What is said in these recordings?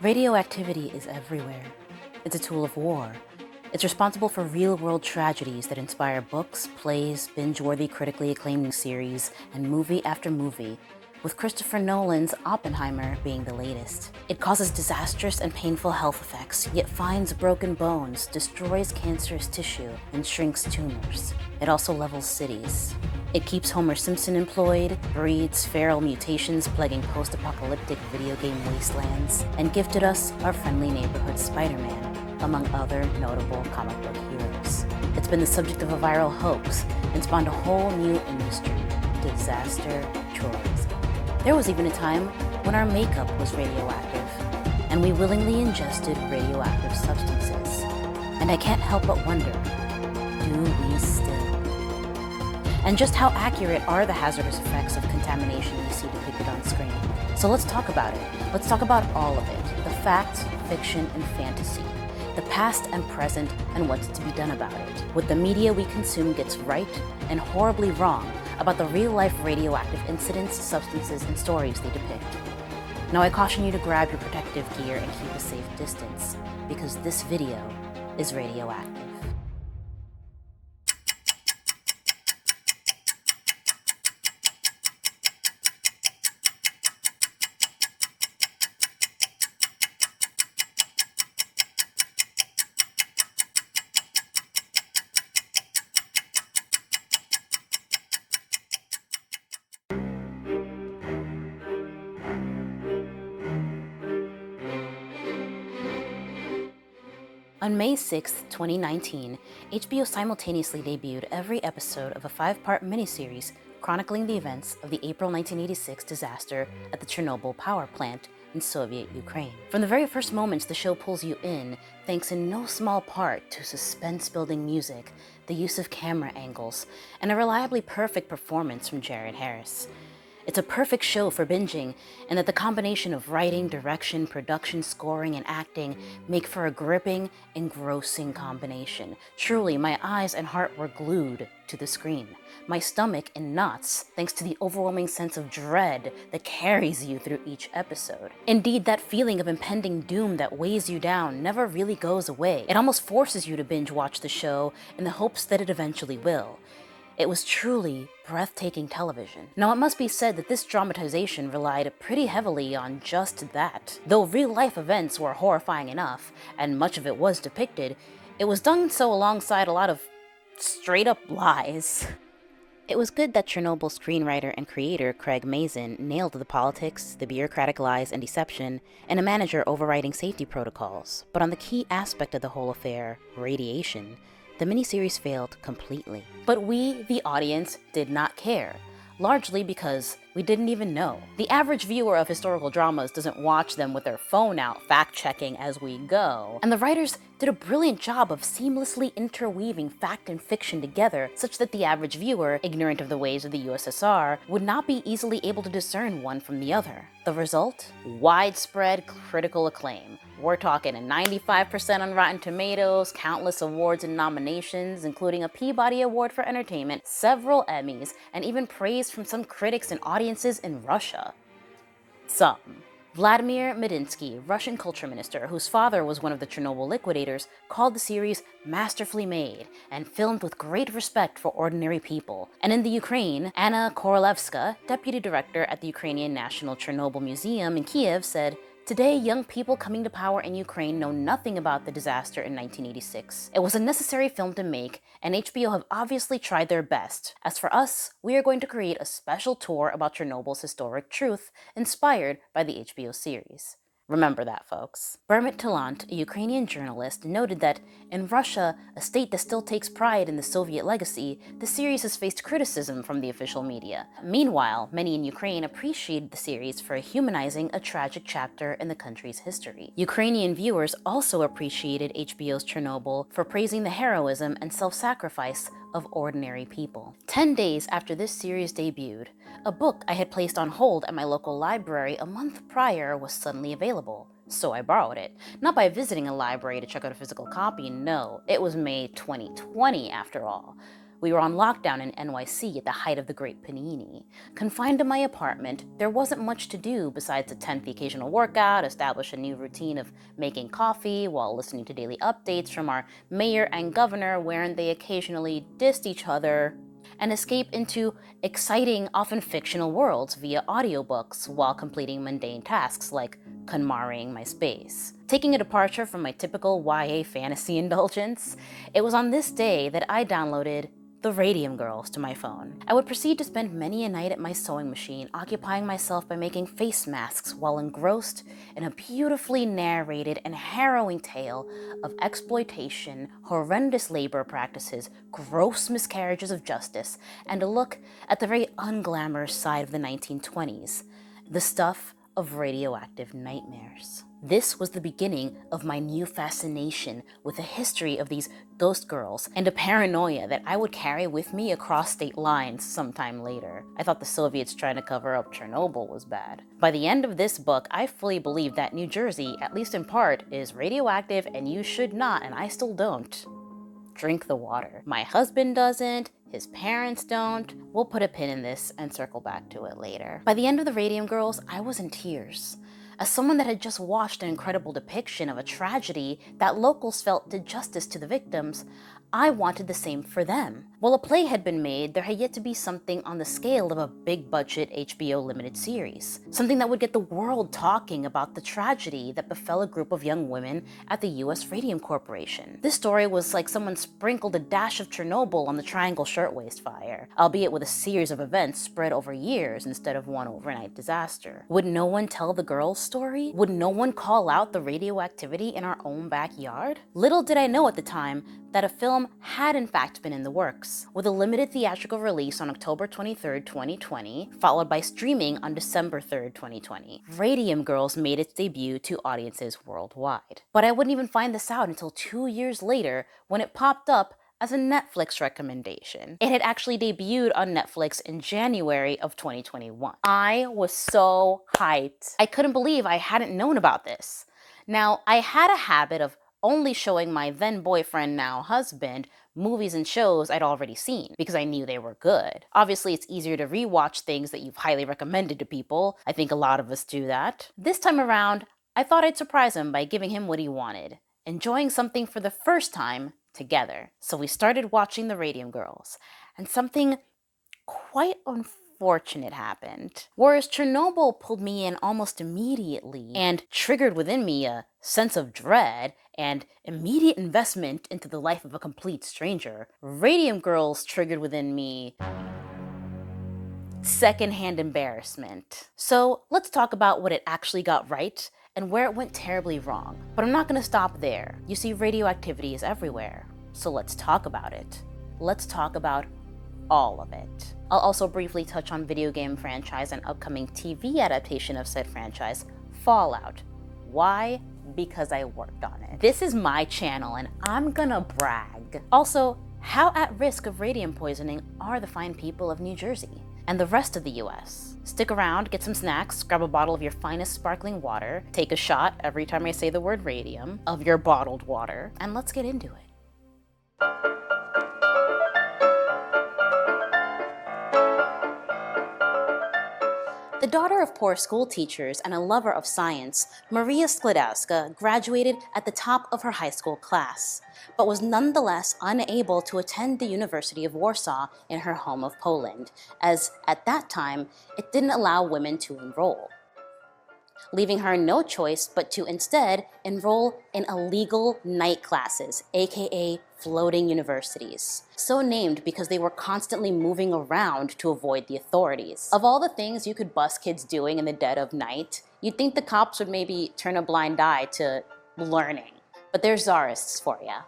Radioactivity is everywhere. It's a tool of war. It's responsible for real-world tragedies that inspire books, plays, binge-worthy critically acclaimed series, and movie after movie, with Christopher Nolan's Oppenheimer being the latest. It causes disastrous and painful health effects, yet finds broken bones, destroys cancerous tissue, and shrinks tumors. It also levels cities. It keeps Homer Simpson employed, breeds feral mutations plaguing post-apocalyptic video game wastelands, and gifted us our friendly neighborhood Spider-Man, among other notable comic book heroes. It's been the subject of a viral hoax and spawned a whole new industry, disaster tourism. There was even a time when our makeup was radioactive, and we willingly ingested radioactive substances. And I can't help but wonder, do we still? And just how accurate are the hazardous effects of contamination we see depicted on screen? So let's talk about it. Let's talk about all of it. The facts, fiction, and fantasy. The past and present, and what's to be done about it. What the media we consume gets right and horribly wrong about the real-life radioactive incidents, substances, and stories they depict. Now I caution you to grab your protective gear and keep a safe distance, because this video is radioactive. On May 6, 2019, HBO simultaneously debuted every episode of a 5-part miniseries chronicling the events of the April 1986 disaster at the Chernobyl power plant in Soviet Ukraine. From the very first moments, the show pulls you in, thanks in no small part to suspense-building music, the use of camera angles, and a reliably perfect performance from Jared Harris. It's a perfect show for binging, and that the combination of writing, direction, production, scoring, and acting make for a gripping, engrossing combination. Truly, my eyes and heart were glued to the screen. My stomach in knots, thanks to the overwhelming sense of dread that carries you through each episode. Indeed, that feeling of impending doom that weighs you down never really goes away. It almost forces you to binge watch the show in the hopes that it eventually will. It was truly breathtaking television. Now, it must be said that this dramatization relied pretty heavily on just that. Though real-life events were horrifying enough, and much of it was depicted, it was done so alongside a lot of straight-up lies. It was good that Chernobyl screenwriter and creator Craig Mazin nailed the politics, the bureaucratic lies and deception, and a manager overriding safety protocols. But on the key aspect of the whole affair, radiation, the miniseries failed completely. But we, the audience, did not care, largely because we didn't even know. The average viewer of historical dramas doesn't watch them with their phone out, fact-checking as we go. And the writers did a brilliant job of seamlessly interweaving fact and fiction together, such that the average viewer, ignorant of the ways of the USSR, would not be easily able to discern one from the other. The result? Widespread critical acclaim. We're talking a 95% on Rotten Tomatoes, countless awards and nominations, including a Peabody Award for Entertainment, several Emmys, and even praise from some critics and audiences in Russia. Some. Vladimir Medinsky, Russian culture minister, whose father was one of the Chernobyl liquidators, called the series masterfully made and filmed with great respect for ordinary people. And in the Ukraine, Anna Korolevska, deputy director at the Ukrainian National Chernobyl Museum in Kiev, said, "Today, young people coming to power in Ukraine know nothing about the disaster in 1986. It was a necessary film to make, and HBO have obviously tried their best. As for us, we are going to create a special tour about Chernobyl's historic truth, inspired by the HBO series." Remember that, folks. Bermit Talant, a Ukrainian journalist, noted that in Russia, a state that still takes pride in the Soviet legacy, the series has faced criticism from the official media. Meanwhile, many in Ukraine appreciated the series for humanizing a tragic chapter in the country's history. Ukrainian viewers also appreciated HBO's Chernobyl for praising the heroism and self-sacrifice of ordinary people. 10 days after this series debuted, a book I had placed on hold at my local library a month prior was suddenly available, so I borrowed it. Not by visiting a library to check out a physical copy, no, it was May 2020 after all. We were on lockdown in NYC at the height of the Great Panini. Confined to my apartment, there wasn't much to do besides attend the occasional workout, establish a new routine of making coffee while listening to daily updates from our mayor and governor wherein they occasionally dissed each other, and escape into exciting, often fictional worlds via audiobooks while completing mundane tasks like KonMariing my space. Taking a departure from my typical YA fantasy indulgence, it was on this day that I downloaded the Radium Girls to my phone. I would proceed to spend many a night at my sewing machine, occupying myself by making face masks while engrossed in a beautifully narrated and harrowing tale of exploitation, horrendous labor practices, gross miscarriages of justice, and a look at the very unglamorous side of the 1920s, the stuff of radioactive nightmares. This was the beginning of my new fascination with the history of these ghost girls and a paranoia that I would carry with me across state lines sometime later. I thought the Soviets trying to cover up Chernobyl was bad. By the end of this book, I fully believe that New Jersey, at least in part, is radioactive and you should not, and I still don't, drink the water. My husband doesn't, his parents don't. We'll put a pin in this and circle back to it later. By the end of the Radium Girls, I was in tears. As someone that had just watched an incredible depiction of a tragedy that locals felt did justice to the victims, I wanted the same for them. While a play had been made, there had yet to be something on the scale of a big-budget HBO limited series. Something that would get the world talking about the tragedy that befell a group of young women at the US Radium Corporation. This story was like someone sprinkled a dash of Chernobyl on the Triangle Shirtwaist Fire, albeit with a series of events spread over years instead of one overnight disaster. Would no one tell the girls' story? Would no one call out the radioactivity in our own backyard? Little did I know at the time that a film had in fact been in the works, with a limited theatrical release on October 23, 2020, followed by streaming on December 3, 2020. Radium Girls made its debut to audiences worldwide. But I wouldn't even find this out until 2 years later when it popped up as a Netflix recommendation. It had actually debuted on Netflix in January of 2021. I was so hyped. I couldn't believe I hadn't known about this. Now, I had a habit of only showing my then boyfriend, now husband, movies and shows I'd already seen because I knew they were good. Obviously, it's easier to rewatch things that you've highly recommended to people. I think a lot of us do that. This time around, I thought I'd surprise him by giving him what he wanted, enjoying something for the first time together. So we started watching the Radium Girls, and something quite unfortunate happened. Whereas Chernobyl pulled me in almost immediately and triggered within me a sense of dread and immediate investment into the life of a complete stranger, Radium Girls triggered within me secondhand embarrassment. So let's talk about what it actually got right and where it went terribly wrong. But I'm not going to stop there. You see, radioactivity is everywhere. So let's talk about it. Let's talk about all of it. I'll also briefly touch on video game franchise and upcoming TV adaptation of said franchise, Fallout. Why? Because I worked on it. This is my channel and I'm gonna brag. Also, how at risk of radium poisoning are the fine people of New Jersey and the rest of the US? Stick around, get some snacks, grab a bottle of your finest sparkling water, take a shot every time I say the word radium of your bottled water, and let's get into it. The daughter of poor school teachers and a lover of science, Maria Sklodowska graduated at the top of her high school class, but was nonetheless unable to attend the University of Warsaw in her home of Poland, as at that time it didn't allow women to enroll, leaving her no choice but to instead enroll in illegal night classes, aka floating universities. So named because they were constantly moving around to avoid the authorities. Of all the things you could bust kids doing in the dead of night, you'd think the cops would maybe turn a blind eye to learning. But they're czarists for ya.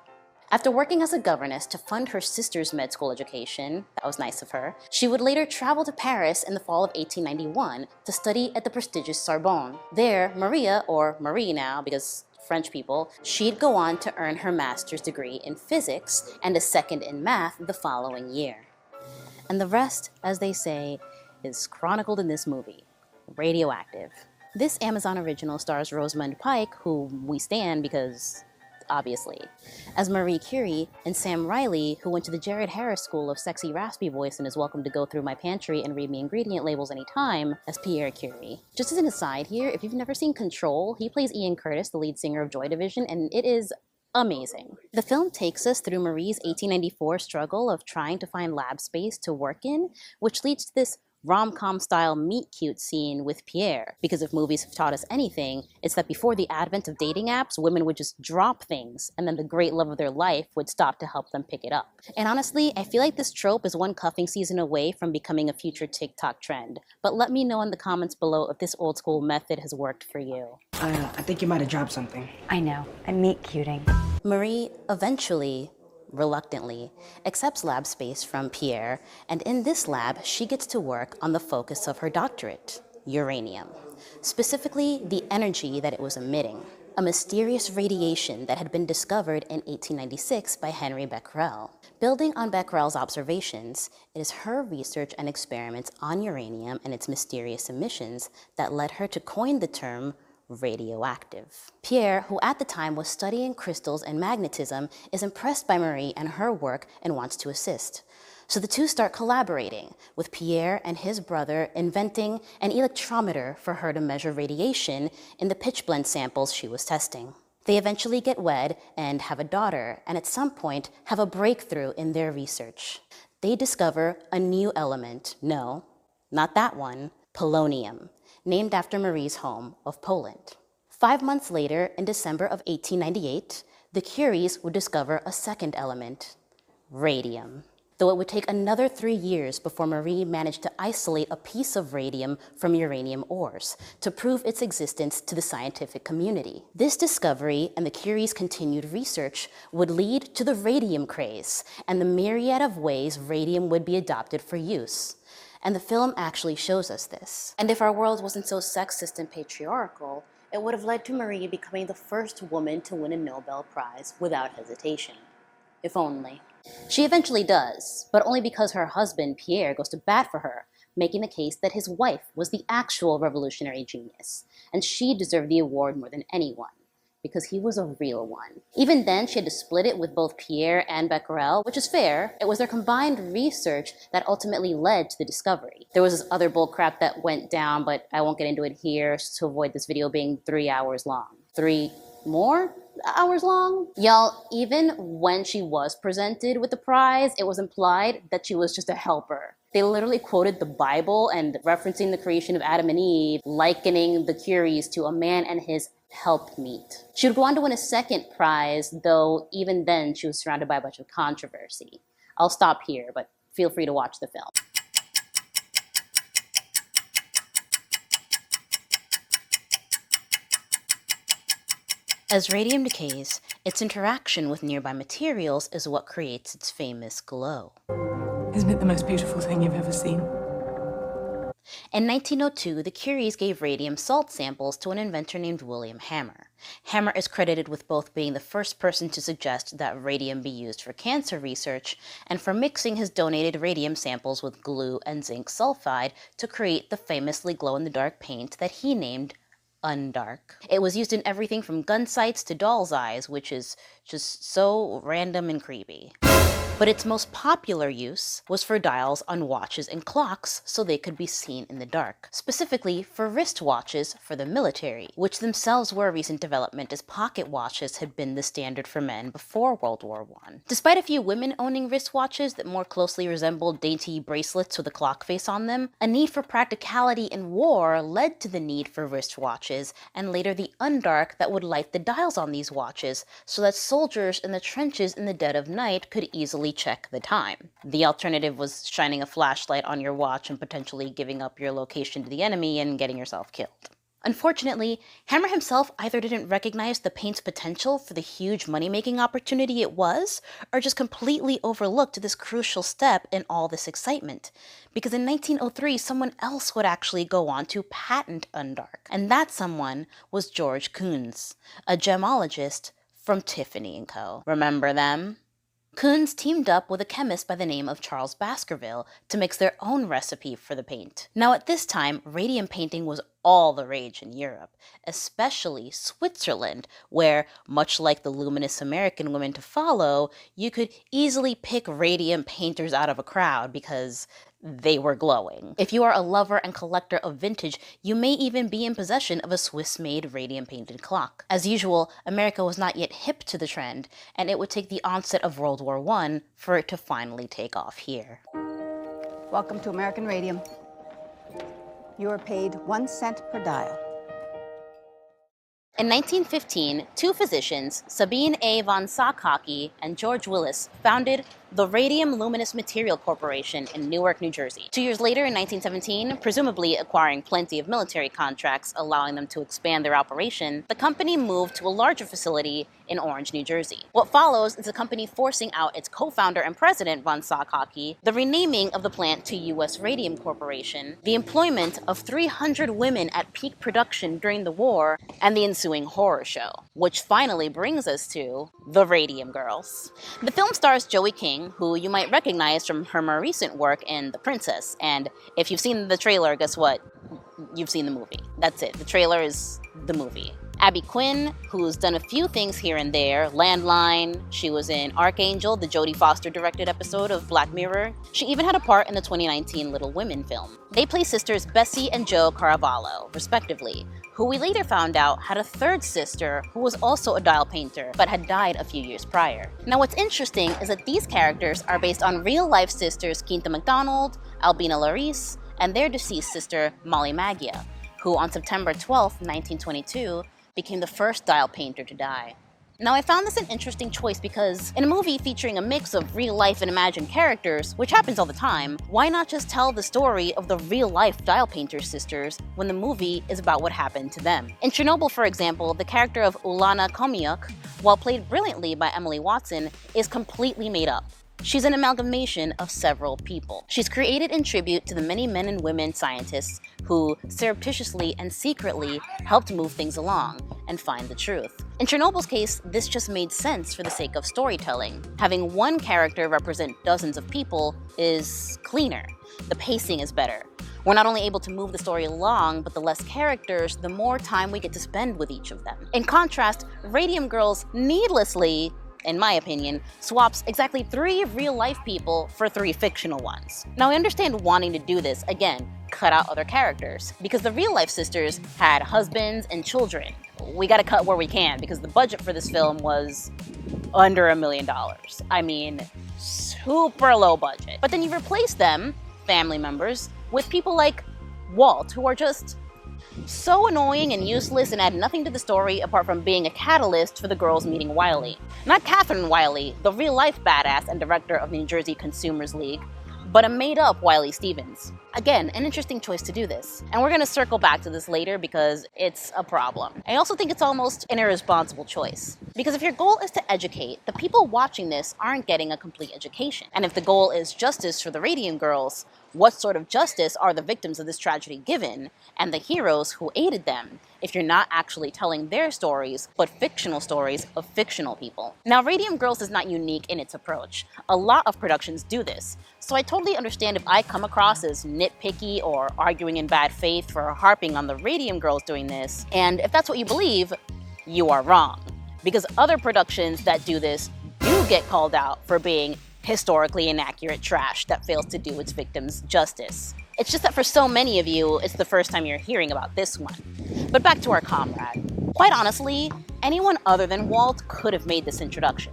After working as a governess to fund her sister's med school education, that was nice of her, she would later travel to Paris in the fall of 1891 to study at the prestigious Sorbonne. There, Maria, or Marie now because French people, she'd go on to earn her master's degree in physics and a second in math the following year. And the rest, as they say, is chronicled in this movie, Radioactive. This Amazon original stars Rosamund Pike, who we stan because obviously, as Marie Curie, and Sam Riley, who went to the Jared Harris School of Sexy Raspy Voice and is welcome to go through my pantry and read me ingredient labels anytime, as Pierre Curie. Just as an aside here, if you've never seen Control, he plays Ian Curtis, the lead singer of Joy Division, and it is amazing. The film takes us through Marie's 1894 struggle of trying to find lab space to work in, which leads to this rom-com style meet-cute scene with Pierre. Because if movies have taught us anything, it's that before the advent of dating apps, women would just drop things, and then the great love of their life would stop to help them pick it up. And honestly, I feel like this trope is one cuffing season away from becoming a future TikTok trend. But let me know in the comments below if this old school method has worked for you. I think you might have dropped something. I know. I'm meet-cuting. Marie eventually, reluctantly, accepts lab space from Pierre, and in this lab, she gets to work on the focus of her doctorate, uranium. Specifically, the energy that it was emitting, a mysterious radiation that had been discovered in 1896 by Henry Becquerel. Building on Becquerel's observations, it is her research and experiments on uranium and its mysterious emissions that led her to coin the term radioactive. Pierre, who at the time was studying crystals and magnetism, is impressed by Marie and her work and wants to assist. So the two start collaborating, with Pierre and his brother inventing an electrometer for her to measure radiation in the pitchblende samples she was testing. They eventually get wed and have a daughter, and at some point have a breakthrough in their research. They discover a new element, no, not that one, polonium, named after Marie's home of Poland. 5 months later, in December of 1898, the Curies would discover a second element, radium. Though it would take another 3 years before Marie managed to isolate a piece of radium from uranium ores to prove its existence to the scientific community. This discovery and the Curies' continued research would lead to the radium craze and the myriad of ways radium would be adopted for use. And the film actually shows us this. And if our world wasn't so sexist and patriarchal, it would have led to Marie becoming the first woman to win a Nobel Prize without hesitation. If only. She eventually does, but only because her husband, Pierre, goes to bat for her, making the case that his wife was the actual revolutionary genius, and she deserved the award more than anyone, because he was a real one. Even then, she had to split it with both Pierre and Becquerel, which is fair. It was their combined research that ultimately led to the discovery. There was this other bullcrap that went down, but I won't get into it here to avoid this video being 3 hours long. 3 more hours long? Y'all, even when she was presented with the prize, it was implied that she was just a helper. They literally quoted the Bible and referencing the creation of Adam and Eve, likening the Curies to a man and his helpmeet. She would go on to win a second prize, though even then she was surrounded by a bunch of controversy. I'll stop here, but feel free to watch the film. As radium decays, its interaction with nearby materials is what creates its famous glow. Isn't it the most beautiful thing you've ever seen? In 1902, the Curies gave radium salt samples to an inventor named William Hammer. Hammer is credited with both being the first person to suggest that radium be used for cancer research and for mixing his donated radium samples with glue and zinc sulfide to create the famously glow-in-the-dark paint that he named Undark. It was used in everything from gun sights to doll's eyes, which is just so random and creepy. But its most popular use was for dials on watches and clocks so they could be seen in the dark, specifically for wristwatches for the military, which themselves were a recent development as pocket watches had been the standard for men before World War I. Despite a few women owning wristwatches that more closely resembled dainty bracelets with a clock face on them, a need for practicality in war led to the need for wristwatches and later the Undark that would light the dials on these watches so that soldiers in the trenches in the dead of night could easily check the time. The alternative was shining a flashlight on your watch and potentially giving up your location to the enemy and getting yourself killed. Unfortunately, Hammer himself either didn't recognize the paint's potential for the huge money-making opportunity it was, or just completely overlooked this crucial step in all this excitement. Because in 1903, someone else would actually go on to patent Undark, and that someone was George Kunz, a gemologist from Tiffany & Co. Remember them? Kunz teamed up with a chemist by the name of Charles Baskerville to mix their own recipe for the paint. Now at this time, radium painting was all the rage in Europe, especially Switzerland, where, much like the luminous American women to follow, you could easily pick radium painters out of a crowd because they were glowing. If you are a lover and collector of vintage, you may even be in possession of a Swiss-made radium-painted clock. As usual, America was not yet hip to the trend, and it would take the onset of World War I for it to finally take off here. Welcome to American Radium. You are paid 1 cent per dial. In 1915, two physicians, Sabine A. von Sackhocky and George Willis, founded the Radium Luminous Material Corporation in Newark, New Jersey. 2 years later, in 1917, presumably acquiring plenty of military contracts allowing them to expand their operation, the company moved to a larger facility in Orange, New Jersey. What follows is the company forcing out its co-founder and president, von Sackhocky, the renaming of the plant to U.S. Radium Corporation, the employment of 300 women at peak production during the war, and the ensuing horror show, which finally brings us to the Radium Girls. The film stars Joey King, who you might recognize from her more recent work in The Princess, and if you've seen the trailer, guess what? You've seen the movie. That's it. The trailer is the movie. Abby Quinn, who's done a few things here and there, Landline, she was in Archangel, the Jodie Foster-directed episode of Black Mirror. She even had a part in the 2019 Little Women film. They play sisters Bessie and Jo Caravallo, respectively, who we later found out had a third sister who was also a dial painter, but had died a few years prior. Now what's interesting is that these characters are based on real-life sisters Quinta MacDonald, Albina Larice, and their deceased sister Molly Maggia, who on September 12, 1922, became the first dial painter to die. Now I found this an interesting choice because in a movie featuring a mix of real-life and imagined characters, which happens all the time, why not just tell the story of the real-life dial painter sisters when the movie is about what happened to them? In Chernobyl, for example, the character of Ulana Komiuk, while played brilliantly by Emily Watson, is completely made up. She's an amalgamation of several people. She's created in tribute to the many men and women scientists who surreptitiously and secretly helped move things along and find the truth. In Chernobyl's case, this just made sense for the sake of storytelling. Having one character represent dozens of people is cleaner. The pacing is better. We're not only able to move the story along, but the less characters, the more time we get to spend with each of them. In contrast, Radium Girls needlessly, in my opinion, swaps exactly 3 real-life people for 3 fictional ones. Now I understand wanting to do this, again, cut out other characters, because the real-life sisters had husbands and children. We gotta cut where we can, because the budget for this film was under $1 million. I mean, super low budget. But then you replace them, family members, with people like Walt, who are just so annoying and useless and add nothing to the story apart from being a catalyst for the girls meeting Wiley. Not Catherine Wiley, the real-life badass and director of the New Jersey Consumers League, but a made-up Wiley Stevens. Again, an interesting choice to do this. And we're gonna circle back to this later because it's a problem. I also think it's almost an irresponsible choice. Because if your goal is to educate, the people watching this aren't getting a complete education. And if the goal is justice for the Radium Girls, what sort of justice are the victims of this tragedy given, and the heroes who aided them, if you're not actually telling their stories, but fictional stories of fictional people? Now, Radium Girls is not unique in its approach. A lot of productions do this, so I totally understand if I come across as nitpicky or arguing in bad faith for harping on the Radium Girls doing this, and if that's what you believe, you are wrong. Because other productions that do this do get called out for being historically inaccurate trash that fails to do its victims justice. It's just that for so many of you, it's the first time you're hearing about this one. But back to our comrade. Quite honestly, anyone other than Walt could have made this introduction.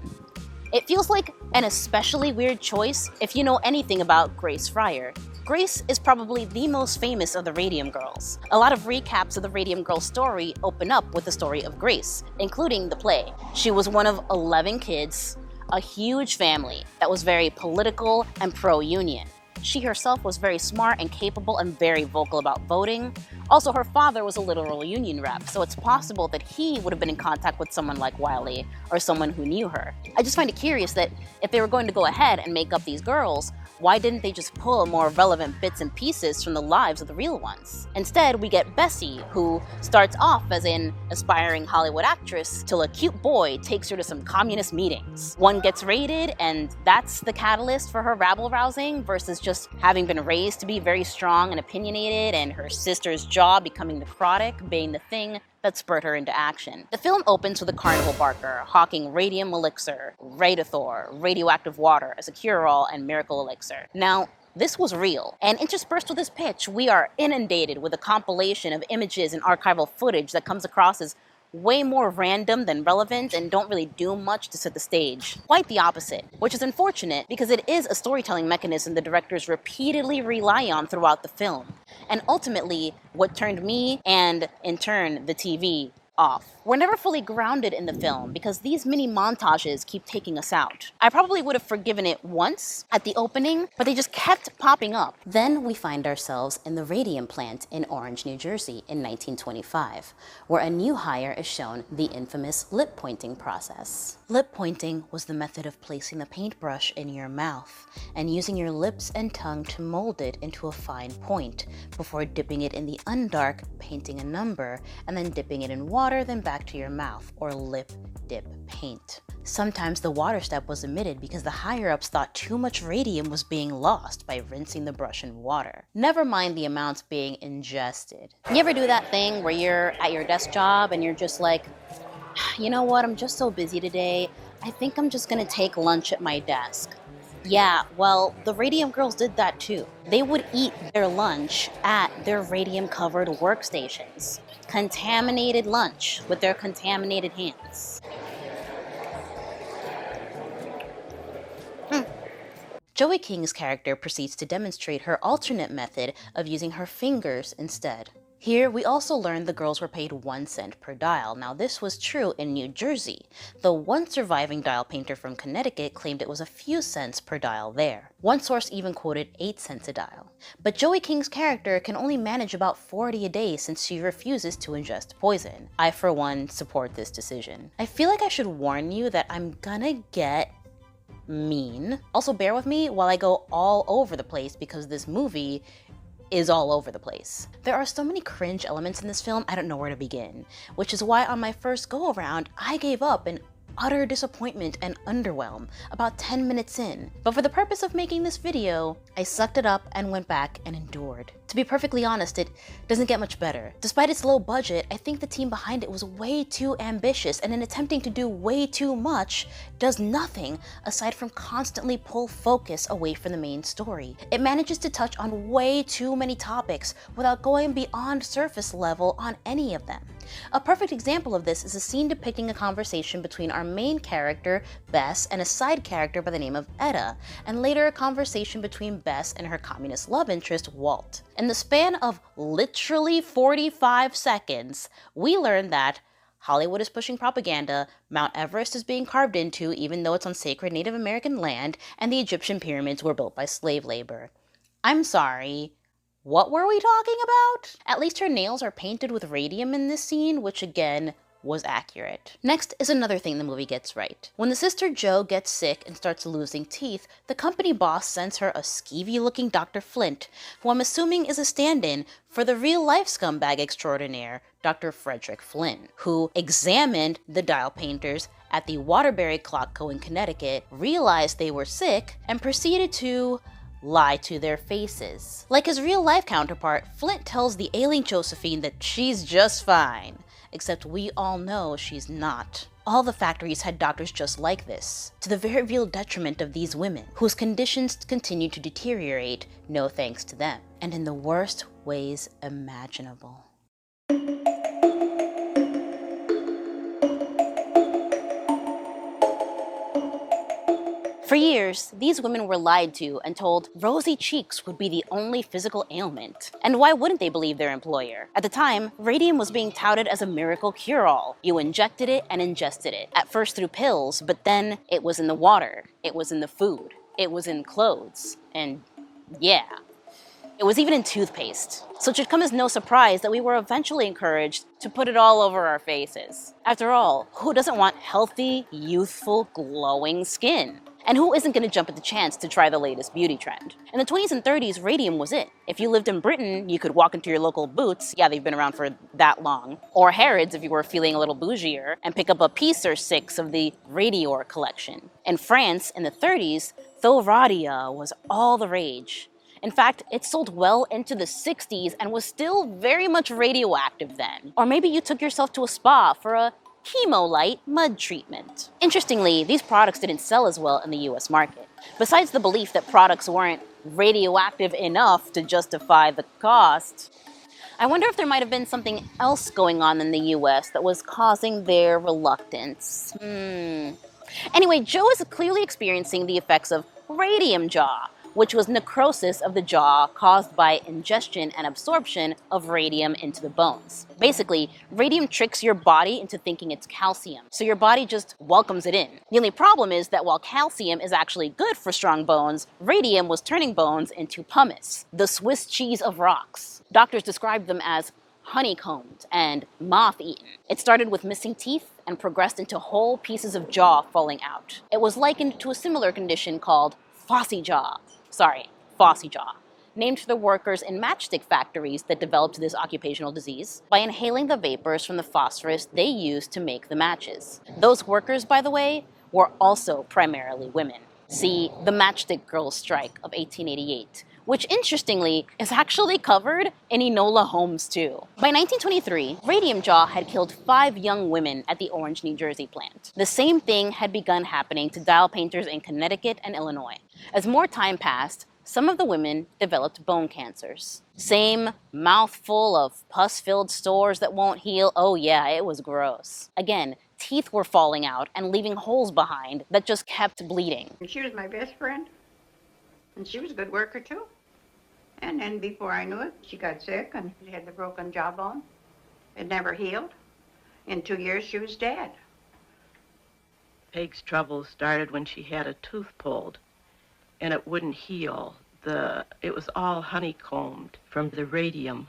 It feels like an especially weird choice if you know anything about Grace Fryer. Grace is probably the most famous of the Radium Girls. A lot of recaps of the Radium Girls story open up with the story of Grace, including the play. She was one of 11 kids, a huge family that was very political and pro-union. She herself was very smart and capable and very vocal about voting. Also, her father was a literal union rep, so it's possible that he would have been in contact with someone like Wiley or someone who knew her. I just find it curious that if they were going to go ahead and make up these girls, Why didn't they just pull more relevant bits and pieces from the lives of the real ones? Instead, we get Bessie, who starts off as an aspiring Hollywood actress till a cute boy takes her to some communist meetings. One gets raided, and that's the catalyst for her rabble-rousing, versus just having been raised to be very strong and opinionated, and her sister's jaw becoming necrotic being the thing that spurred her into action. The film opens with a carnival barker hawking radium elixir, Radithor, radioactive water as a cure-all and miracle elixir. Now, this was real, and interspersed with this pitch, we are inundated with a compilation of images and archival footage that comes across as way more random than relevant and don't really do much to set the stage. Quite the opposite, which is unfortunate because it is a storytelling mechanism the directors repeatedly rely on throughout the film, and ultimately what turned me, and in turn the TV, off. We're never fully grounded in the film because these mini montages keep taking us out. I probably would have forgiven it once at the opening, but they just kept popping up. Then we find ourselves in the radium plant in Orange, New Jersey in 1925, where a new hire is shown the infamous lip pointing process. Lip pointing was the method of placing the paintbrush in your mouth and using your lips and tongue to mold it into a fine point before dipping it in the Undark, painting a number, and then dipping it in water, then back to your mouth, or lip dip paint. Sometimes the water step was omitted because the higher-ups thought too much radium was being lost by rinsing the brush in water. Never mind the amounts being ingested. You ever do that thing where you're at your desk job and you're just like, you know what, I'm just so busy today, I think I'm just gonna take lunch at my desk. Yeah, well, the Radium Girls did that too. They would eat their lunch at their radium-covered workstations. Contaminated lunch with their contaminated hands. Joey King's character proceeds to demonstrate her alternate method of using her fingers instead. Here, we also learned the girls were paid 1 cent per dial. Now, this was true in New Jersey, though one surviving dial painter from Connecticut claimed it was a few cents per dial there. One source even quoted 8 cents a dial. But Joey King's character can only manage about 40 a day since she refuses to ingest poison. I, for one, support this decision. I feel like I should warn you that I'm gonna get mean. Also, bear with me while I go all over the place because this movie is all over the place. There are so many cringe elements in this film, I don't know where to begin, which is why on my first go-around, I gave up in utter disappointment and underwhelm about 10 minutes in. But for the purpose of making this video, I sucked it up and went back and endured. To be perfectly honest, it doesn't get much better. Despite its low budget, I think the team behind it was way too ambitious, and in attempting to do way too much, does nothing aside from constantly pull focus away from the main story. It manages to touch on way too many topics without going beyond surface level on any of them. A perfect example of this is a scene depicting a conversation between our main character, Bess, and a side character by the name of Etta, and later a conversation between Bess and her communist love interest, Walt. In the span of literally 45 seconds, we learn that Hollywood is pushing propaganda, Mount Everest is being carved into even though it's on sacred Native American land, and the Egyptian pyramids were built by slave labor. I'm sorry, what were we talking about? At least her nails are painted with radium in this scene, which again, was accurate. Next is another thing the movie gets right. When the sister Jo gets sick and starts losing teeth, the company boss sends her a skeevy-looking Dr. Flint, who I'm assuming is a stand-in for the real-life scumbag extraordinaire, Dr. Frederick Flynn, who examined the dial painters at the Waterbury Clock Co. in Connecticut, realized they were sick, and proceeded to lie to their faces. Like his real-life counterpart, Flint tells the ailing Josephine that she's just fine, except we all know she's not. All the factories had doctors just like this, to the very real detriment of these women, whose conditions continue to deteriorate, no thanks to them, and in the worst ways imaginable. For years, these women were lied to and told rosy cheeks would be the only physical ailment. And why wouldn't they believe their employer? At the time, radium was being touted as a miracle cure-all. You injected it and ingested it. At first through pills, but then it was in the water, it was in the food, it was in clothes, and yeah. It was even in toothpaste. So it should come as no surprise that we were eventually encouraged to put it all over our faces. After all, who doesn't want healthy, youthful, glowing skin? And who isn't going to jump at the chance to try the latest beauty trend? In the 20s and 30s, radium was it. If you lived in Britain, you could walk into your local Boots, yeah, they've been around for that long, or Harrods if you were feeling a little bougier, and pick up a piece or six of the Radior collection. In France, in the 30s, though radia was all the rage. In fact, it sold well into the 60s and was still very much radioactive then. Or maybe you took yourself to a spa for a chemo-light mud treatment. Interestingly, these products didn't sell as well in the US market. Besides the belief that products weren't radioactive enough to justify the cost, I wonder if there might have been something else going on in the US that was causing their reluctance. Anyway, Joe is clearly experiencing the effects of radium jaw, which was necrosis of the jaw caused by ingestion and absorption of radium into the bones. Basically, radium tricks your body into thinking it's calcium, so your body just welcomes it in. The only problem is that while calcium is actually good for strong bones, radium was turning bones into pumice, the Swiss cheese of rocks. Doctors described them as honeycombed and moth-eaten. It started with missing teeth and progressed into whole pieces of jaw falling out. It was likened to a similar condition called Fossey jaw, named for the workers in matchstick factories that developed this occupational disease by inhaling the vapors from the phosphorus they used to make the matches. Those workers, by the way, were also primarily women. See, the Matchstick Girls strike of 1888, which interestingly is actually covered in Enola Holmes too. By 1923, radium jaw had killed 5 young women at the Orange, New Jersey plant. The same thing had begun happening to dial painters in Connecticut and Illinois. As more time passed, some of the women developed bone cancers. Same mouthful of pus-filled sores that won't heal. Oh yeah, it was gross. Again, teeth were falling out and leaving holes behind that just kept bleeding. She was my best friend, and she was a good worker too. And then before I knew it, she got sick and she had the broken jawbone. It never healed. In 2 years, she was dead. Peg's trouble started when she had a tooth pulled, and it wouldn't heal. It was all honeycombed from the radium.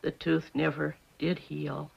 The tooth never did heal.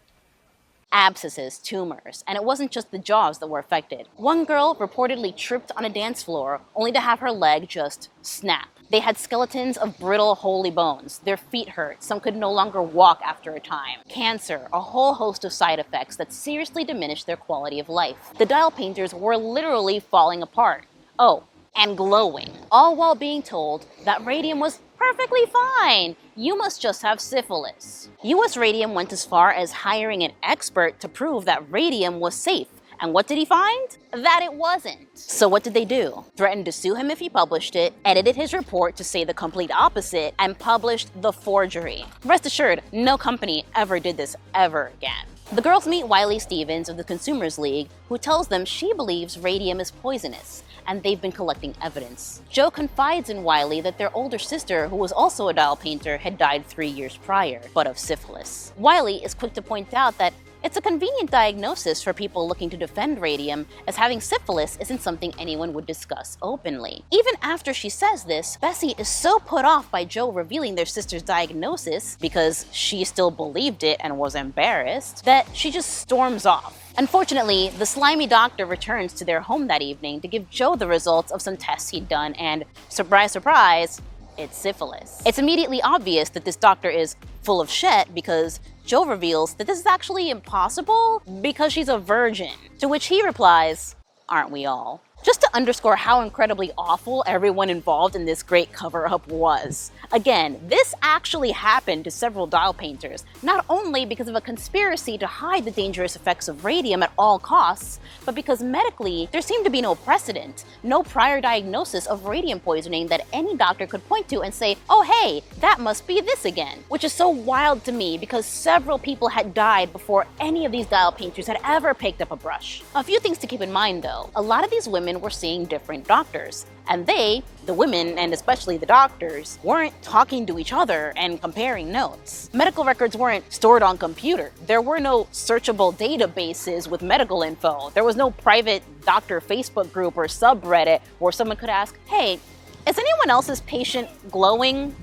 Abscesses, tumors, and it wasn't just the jaws that were affected. One girl reportedly tripped on a dance floor only to have her leg just snap. They had skeletons of brittle, holey bones. Their feet hurt. Some could no longer walk after a time. Cancer, a whole host of side effects that seriously diminished their quality of life. The dial painters were literally falling apart. Oh, and glowing, all while being told that radium was perfectly fine. You must just have syphilis. US Radium went as far as hiring an expert to prove that radium was safe. And what did he find? That it wasn't. So what did they do? Threatened to sue him if he published it, edited his report to say the complete opposite, and published the forgery. Rest assured, no company ever did this ever again. The girls meet Wiley Stevens of the Consumers League, who tells them she believes radium is poisonous, and they've been collecting evidence. Joe confides in Wiley that their older sister, who was also a dial painter, had died 3 years prior, but of syphilis. Wiley is quick to point out that it's a convenient diagnosis for people looking to defend radium, as having syphilis isn't something anyone would discuss openly. Even after she says this, Bessie is so put off by Joe revealing their sister's diagnosis, because she still believed it and was embarrassed, that she just storms off. Unfortunately, the slimy doctor returns to their home that evening to give Joe the results of some tests he'd done, and surprise, surprise, it's syphilis. It's immediately obvious that this doctor is full of shit because Joe reveals that this is actually impossible because she's a virgin. To which he replies, "Aren't we all?" Just to underscore how incredibly awful everyone involved in this great cover-up was. Again, this actually happened to several dial painters, not only because of a conspiracy to hide the dangerous effects of radium at all costs, but because medically, there seemed to be no precedent, no prior diagnosis of radium poisoning that any doctor could point to and say, oh hey, that must be this again. Which is so wild to me because several people had died before any of these dial painters had ever picked up a brush. A few things to keep in mind though. A lot of these women were seeing different doctors, and they, the women and especially the doctors, weren't talking to each other and comparing notes. Medical records weren't stored on computer. There were no searchable databases with medical info. There was no private doctor Facebook group or subreddit where someone could ask, hey, is anyone else's patient glowing?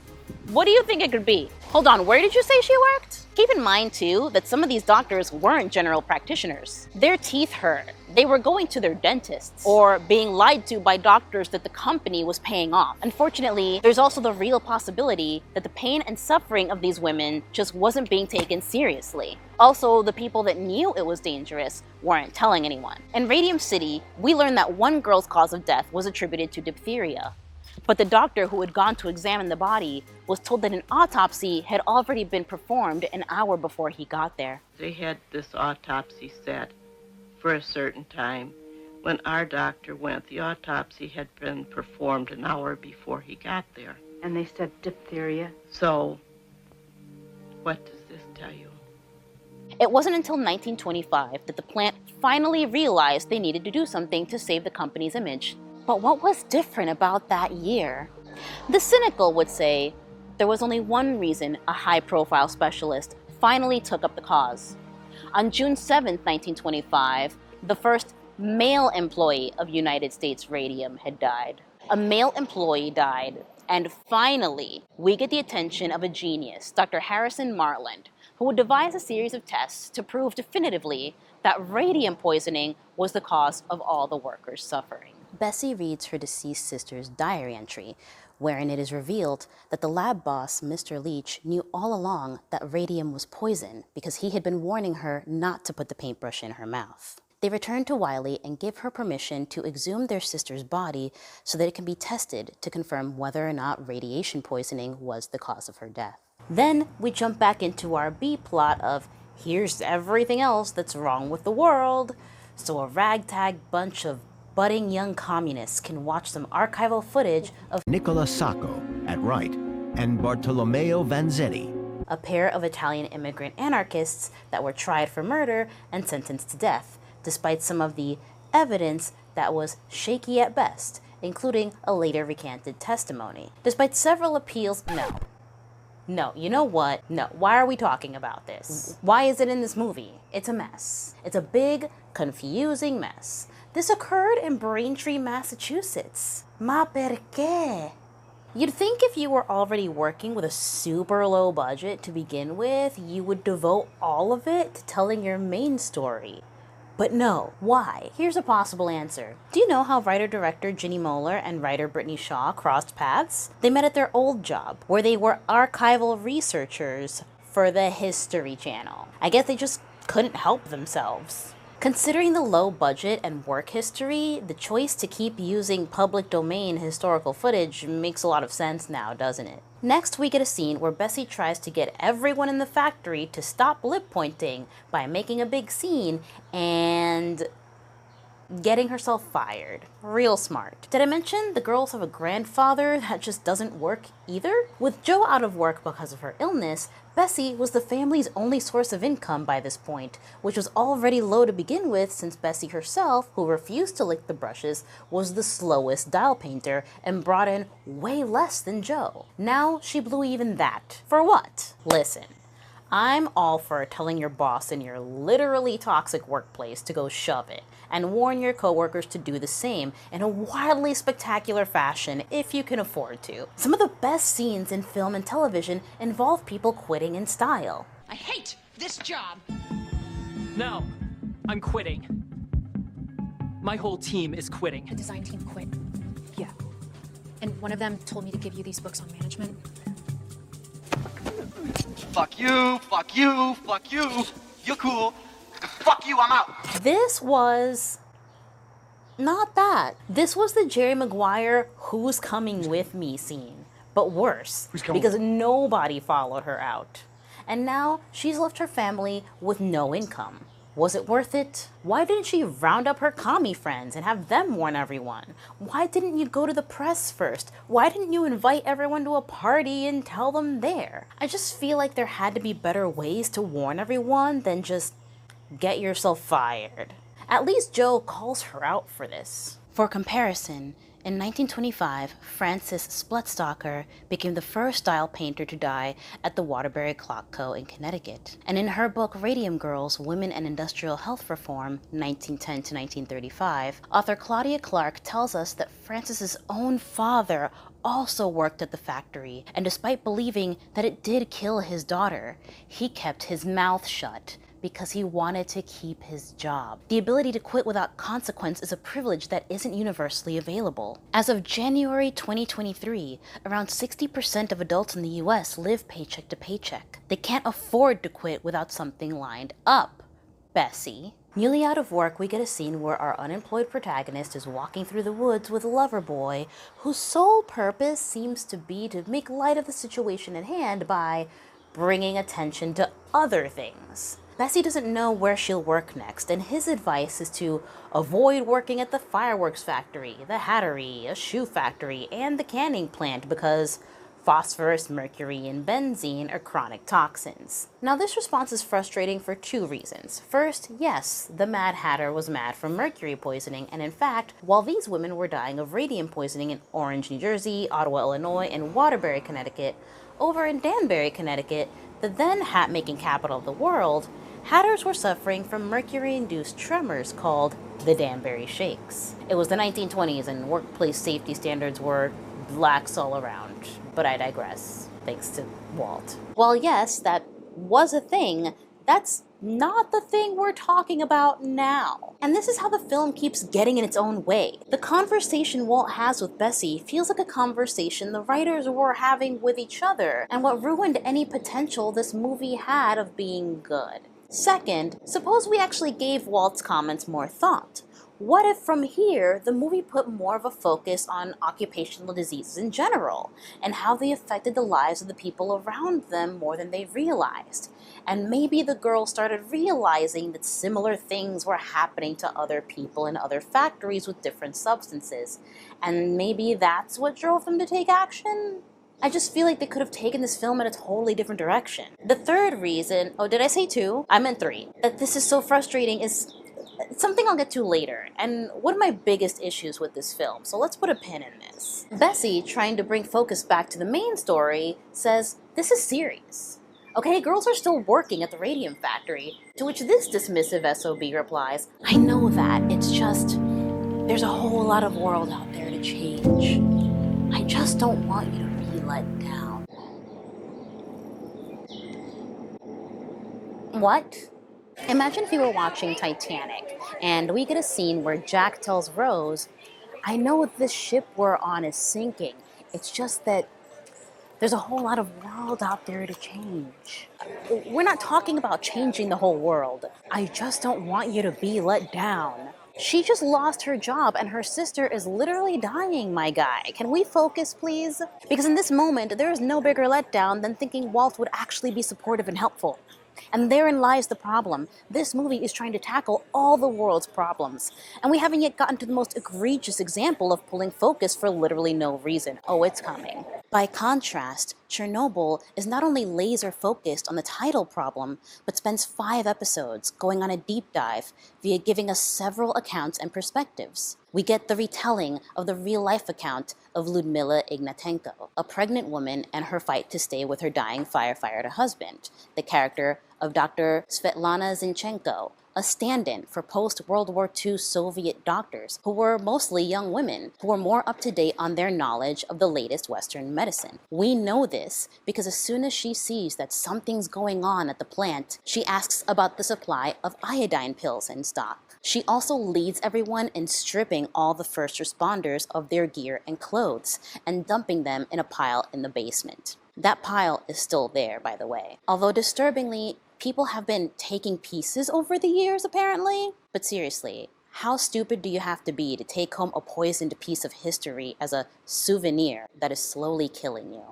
What do you think it could be? Hold on, where did you say she worked? Keep in mind too that some of these doctors weren't general practitioners. Their teeth hurt, they were going to their dentists, or being lied to by doctors that the company was paying off. Unfortunately, there's also the real possibility that the pain and suffering of these women just wasn't being taken seriously. Also, the people that knew it was dangerous weren't telling anyone. In Radium City, we learned that one girl's cause of death was attributed to diphtheria. But the doctor who had gone to examine the body was told that an autopsy had already been performed an hour before he got there. They had this autopsy set for a certain time. When our doctor went, the autopsy had been performed an hour before he got there. And they said diphtheria. So, what does this tell you? It wasn't until 1925 that the plant finally realized they needed to do something to save the company's image. But what was different about that year? The cynical would say there was only one reason a high-profile specialist finally took up the cause. On June 7, 1925, the first male employee of United States Radium had died. A male employee died, and finally, we get the attention of a genius, Dr. Harrison Marland, who would devise a series of tests to prove definitively that radium poisoning was the cause of all the workers' suffering. Bessie reads her deceased sister's diary entry, wherein it is revealed that the lab boss, Mr. Leach, knew all along that radium was poison because he had been warning her not to put the paintbrush in her mouth. They return to Wiley and give her permission to exhume their sister's body so that it can be tested to confirm whether or not radiation poisoning was the cause of her death. Then we jump back into our B-plot of here's everything else that's wrong with the world, so a ragtag bunch of budding young communists can watch some archival footage of Nicola Sacco at right and Bartolomeo Vanzetti, a pair of Italian immigrant anarchists that were tried for murder and sentenced to death, despite some of the evidence that was shaky at best, including a later recanted testimony. Despite several appeals, No, you know what? No, why are we talking about this? Why is it in this movie? It's a mess. It's a big, confusing mess. This occurred in Braintree, Massachusetts. Ma perché? You'd think if you were already working with a super low budget to begin with, you would devote all of it to telling your main story. But no, why? Here's a possible answer. Do you know how writer-director Ginny Moeller and writer Brittany Shaw crossed paths? They met at their old job, where they were archival researchers for the History Channel. I guess they just couldn't help themselves. Considering the low budget and work history, the choice to keep using public domain historical footage makes a lot of sense now, doesn't it? Next, we get a scene where Bessie tries to get everyone in the factory to stop lip pointing by making a big scene and getting herself fired. Real smart. Did I mention the girls have a grandfather that just doesn't work either? With Jo out of work because of her illness, Bessie was the family's only source of income by this point, which was already low to begin with since Bessie herself, who refused to lick the brushes, was the slowest dial painter and brought in way less than Jo. Now she blew even that. For what? Listen. I'm all for telling your boss in your literally toxic workplace to go shove it, and warn your coworkers to do the same in a wildly spectacular fashion if you can afford to. Some of the best scenes in film and television involve people quitting in style. I hate this job! No, I'm quitting. My whole team is quitting. The design team quit. Yeah. And one of them told me to give you these books on management. Fuck you, fuck you, fuck you. You're cool. Fuck you, I'm out. This was not that. This was the Jerry Maguire "Who's Coming With Me" scene, but worse, because nobody followed her out. And now she's left her family with no income. Was it worth it? Why didn't she round up her commie friends and have them warn everyone? Why didn't you go to the press first? Why didn't you invite everyone to a party and tell them there? I just feel like there had to be better ways to warn everyone than just get yourself fired. At least Jo calls her out for this. For comparison, In 1925, Frances Spletstocker became the first dial painter to die at the Waterbury Clock Co. in Connecticut. And in her book Radium Girls, Women and Industrial Health Reform, 1910 to 1935, author Claudia Clark tells us that Frances's own father also worked at the factory, and despite believing that it did kill his daughter, he kept his mouth shut because he wanted to keep his job. The ability to quit without consequence is a privilege that isn't universally available. As of January 2023, around 60% of adults in the US live paycheck to paycheck. They can't afford to quit without something lined up, Bessie. Newly out of work, we get a scene where our unemployed protagonist is walking through the woods with a lover boy whose sole purpose seems to be to make light of the situation at hand by bringing attention to other things. Bessie doesn't know where she'll work next, and his advice is to avoid working at the fireworks factory, the hattery, a shoe factory, and the canning plant because phosphorus, mercury, and benzene are chronic toxins. Now, this response is frustrating for two reasons. First, yes, the Mad Hatter was mad from mercury poisoning, and in fact, while these women were dying of radium poisoning in Orange, New Jersey, Ottawa, Illinois, and Waterbury, Connecticut, over in Danbury, Connecticut, the then hat-making capital of the world, hatters were suffering from mercury-induced tremors called the Danbury Shakes. It was the 1920s and workplace safety standards were lax all around, but I digress, thanks to Walt. While yes, that was a thing, that's not the thing we're talking about now. And this is how the film keeps getting in its own way. The conversation Walt has with Bessie feels like a conversation the writers were having with each other, and what ruined any potential this movie had of being good. Second, suppose we actually gave Walt's comments more thought. What if from here, the movie put more of a focus on occupational diseases in general, and how they affected the lives of the people around them more than they realized? And maybe the girls started realizing that similar things were happening to other people in other factories with different substances, and maybe that's what drove them to take action? I just feel like they could have taken this film in a totally different direction. The third reason, oh, did I say two? I meant three. That this is so frustrating is something I'll get to later, and one of my biggest issues with this film, so let's put a pin in this. Bessie, trying to bring focus back to the main story, says, this is serious. Okay, girls are still working at the radium factory, to which this dismissive SOB replies, I know that, it's just, there's a whole lot of world out there to change. I just don't want you to be let down. What? Imagine if you were watching Titanic, and we get a scene where Jack tells Rose, I know this ship we're on is sinking, it's just that there's a whole lot of world out there to change. We're not talking about changing the whole world. I just don't want you to be let down. She just lost her job and her sister is literally dying, my guy. Can we focus, please? Because in this moment, there is no bigger letdown than thinking Walt would actually be supportive and helpful. And therein lies the problem. This movie is trying to tackle all the world's problems. And we haven't yet gotten to the most egregious example of pulling focus for literally no reason. Oh, it's coming. By contrast, Chernobyl is not only laser focused on the title problem, but spends 5 episodes going on a deep dive via giving us several accounts and perspectives. We get the retelling of the real-life account of Lyudmila Ignatenko, a pregnant woman and her fight to stay with her dying firefighter husband, the character of Dr. Svetlana Zinchenko, a stand-in for post-World War II Soviet doctors who were mostly young women who were more up-to-date on their knowledge of the latest Western medicine. We know this because as soon as she sees that something's going on at the plant, she asks about the supply of iodine pills in stock. She also leads everyone in stripping all the first responders of their gear and clothes and dumping them in a pile in the basement. That pile is still there, by the way. Although disturbingly, people have been taking pieces over the years, apparently. But seriously, how stupid do you have to be to take home a poisoned piece of history as a souvenir that is slowly killing you?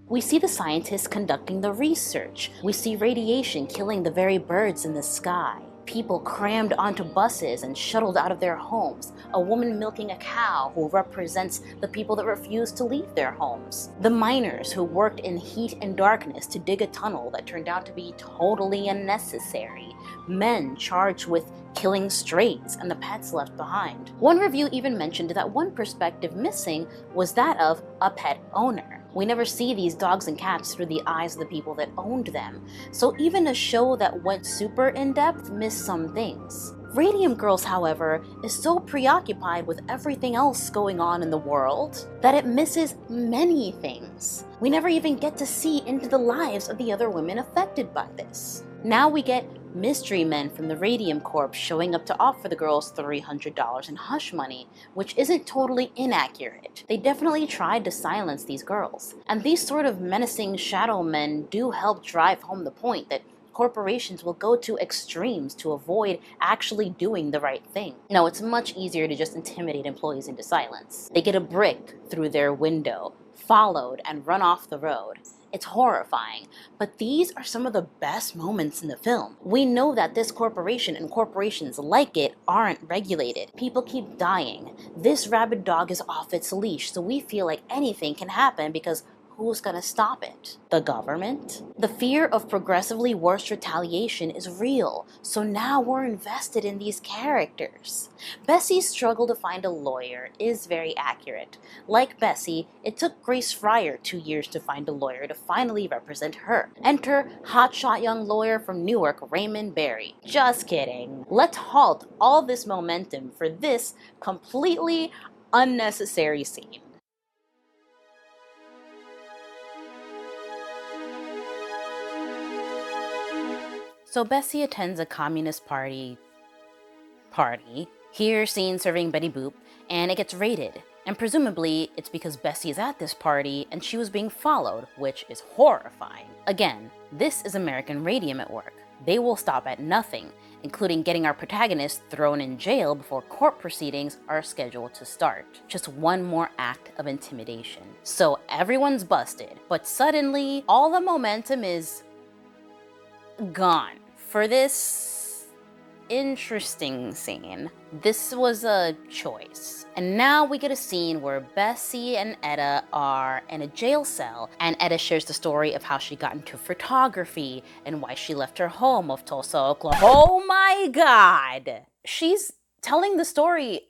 We see the scientists conducting the research. We see radiation killing the very birds in the sky. People crammed onto buses and shuttled out of their homes. a woman milking a cow who represents the people that refuse to leave their homes, the miners who worked in heat and darkness to dig a tunnel that turned out to be totally unnecessary, men charged with killing strays and the pets left behind. One review even mentioned that one perspective missing was that of a pet owner. We never see these dogs and cats through the eyes of the people that owned them, so even a show that went super in-depth missed some things. Radium Girls, however, is so preoccupied with everything else going on in the world that it misses many things. We never even get to see into the lives of the other women affected by this. Now we get mystery men from the Radium Corps showing up to offer the girls $300 in hush money, which isn't totally inaccurate. They definitely tried to silence these girls. And these sort of menacing shadow men do help drive home the point that corporations will go to extremes to avoid actually doing the right thing. No, it's much easier to just intimidate employees into silence. They get a brick through their window, followed, and run off the road. It's horrifying, but these are some of the best moments in the film. We know that this corporation and corporations like it aren't regulated. People keep dying. This rabid dog is off its leash, so we feel like anything can happen because who's gonna stop it? The government? The fear of progressively worse retaliation is real, so now we're invested in these characters. Bessie's struggle to find a lawyer is very accurate. Like Bessie, it took Grace Fryer 2 years to find a lawyer to finally represent her. Enter hotshot young lawyer from Newark, Raymond Barry. Just kidding. Let's halt all this momentum for this completely unnecessary scene. So Bessie attends a communist party, here seen serving Betty Boop, and it gets raided. And presumably, it's because Bessie is at this party and she was being followed, which is horrifying. Again, this is American Radium at work. They will stop at nothing, including getting our protagonist thrown in jail before court proceedings are scheduled to start. Just one more act of intimidation. So everyone's busted, but suddenly, all the momentum is gone. For this interesting scene, this was a choice. And now we get a scene where Bessie and Etta are in a jail cell, and Etta shares the story of how she got into photography and why she left her home of Tulsa, Oklahoma. Oh my God! She's telling the story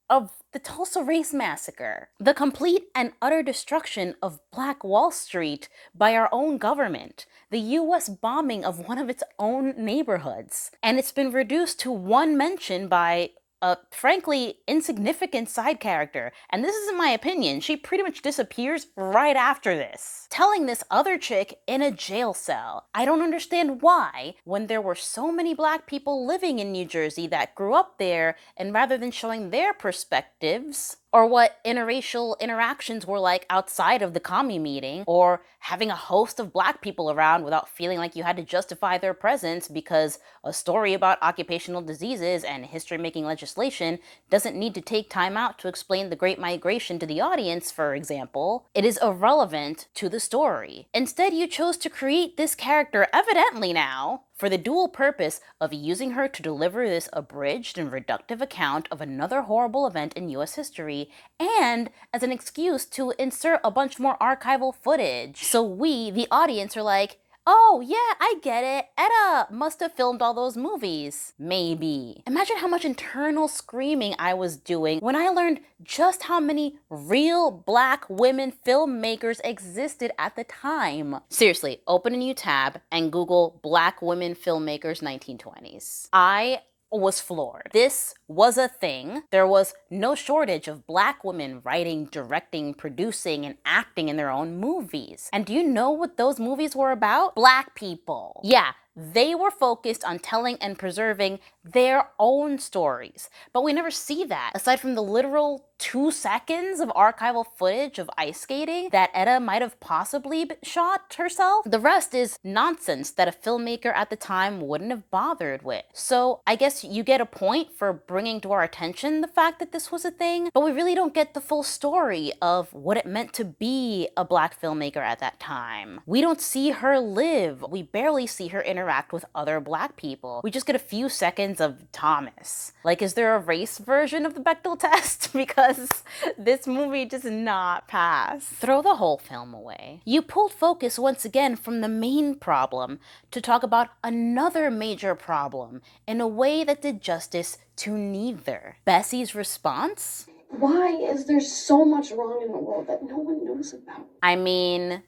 of the Tulsa Race Massacre, the complete and utter destruction of Black Wall Street by our own government, the US bombing of one of its own neighborhoods. And it's been reduced to one mention by a frankly insignificant side character. And this isn't my opinion, she pretty much disappears right after this. Telling this other chick in a jail cell. I don't understand why, when there were so many Black people living in New Jersey that grew up there, and rather than showing their perspectives, or what interracial interactions were like outside of the commie meeting, or having a host of Black people around without feeling like you had to justify their presence because a story about occupational diseases and history-making legislation doesn't need to take time out to explain the Great Migration to the audience, for example. It is irrelevant to the story. Instead, you chose to create this character, evidently now, for the dual purpose of using her to deliver this abridged and reductive account of another horrible event in US history, and as an excuse to insert a bunch more archival footage. So we, the audience, are like, oh yeah, I get it. Etta must have filmed all those movies. Maybe. Imagine how much internal screaming I was doing when I learned just how many real Black women filmmakers existed at the time. Seriously, open a new tab and Google Black women filmmakers 1920s. I was floored. This was a thing. There was no shortage of Black women writing, directing, producing, and acting in their own movies. And do you know what those movies were about? Black people. Yeah, they were focused on telling and preserving their own stories. But we never see that, aside from the literal 2 seconds of archival footage of ice skating that Etta might have possibly shot herself. The rest is nonsense that a filmmaker at the time wouldn't have bothered with. So I guess you get a point for bringing bringing to our attention the fact that this was a thing, but we really don't get the full story of what it meant to be a Black filmmaker at that time. We don't see her live. We barely see her interact with other Black people. We just get a few seconds of Thomas. Like, is there a race version of the Bechdel test? Because this movie does not pass. Throw the whole film away. You pulled focus once again from the main problem to talk about another major problem in a way that did justice to neither. Bessie's response? Why is there so much wrong in the world that no one knows about? I mean,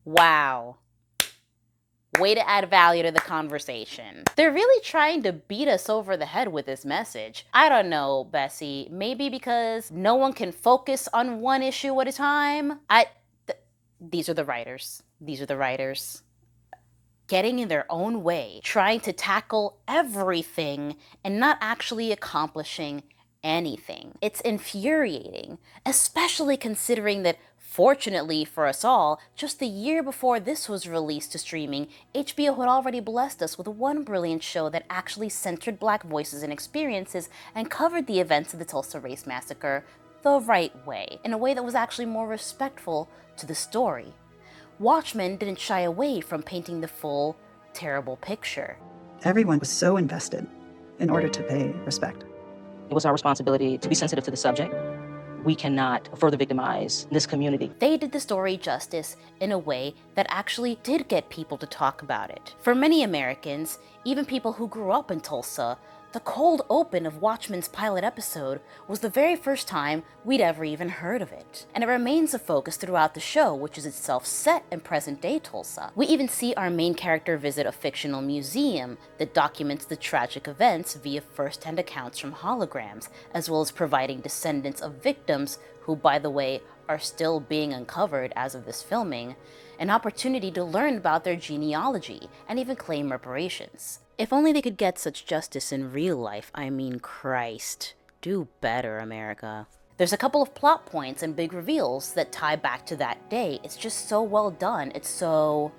wow. Way to add value to the conversation. They're really trying to beat us over the head with this message. I don't know, Bessie. Maybe because no one can focus on one issue at a time? These are the writers. These are the writers. Getting in their own way, trying to tackle everything and not actually accomplishing anything. It's infuriating, especially considering that, fortunately for us all, just the year before this was released to streaming, HBO had already blessed us with one brilliant show that actually centered Black voices and experiences and covered the events of the Tulsa Race Massacre the right way, in a way that was actually more respectful to the story. Watchmen didn't shy away from painting the full, terrible picture. Everyone was so invested in order to pay respect. It was our responsibility to be sensitive to the subject. We cannot further victimize this community. They did the story justice in a way that actually did get people to talk about it. For many Americans, even people who grew up in Tulsa, the cold open of Watchmen's pilot episode was the very first time we'd ever even heard of it. And it remains a focus throughout the show, which is itself set in present-day Tulsa. We even see our main character visit a fictional museum that documents the tragic events via first-hand accounts from holograms, as well as providing descendants of victims who, by the way, are still being uncovered as of this filming, an opportunity to learn about their genealogy and even claim reparations. If only they could get such justice in real life. I mean, Christ. Do better, America. There's a couple of plot points and big reveals that tie back to that day. It's just so well done. It's so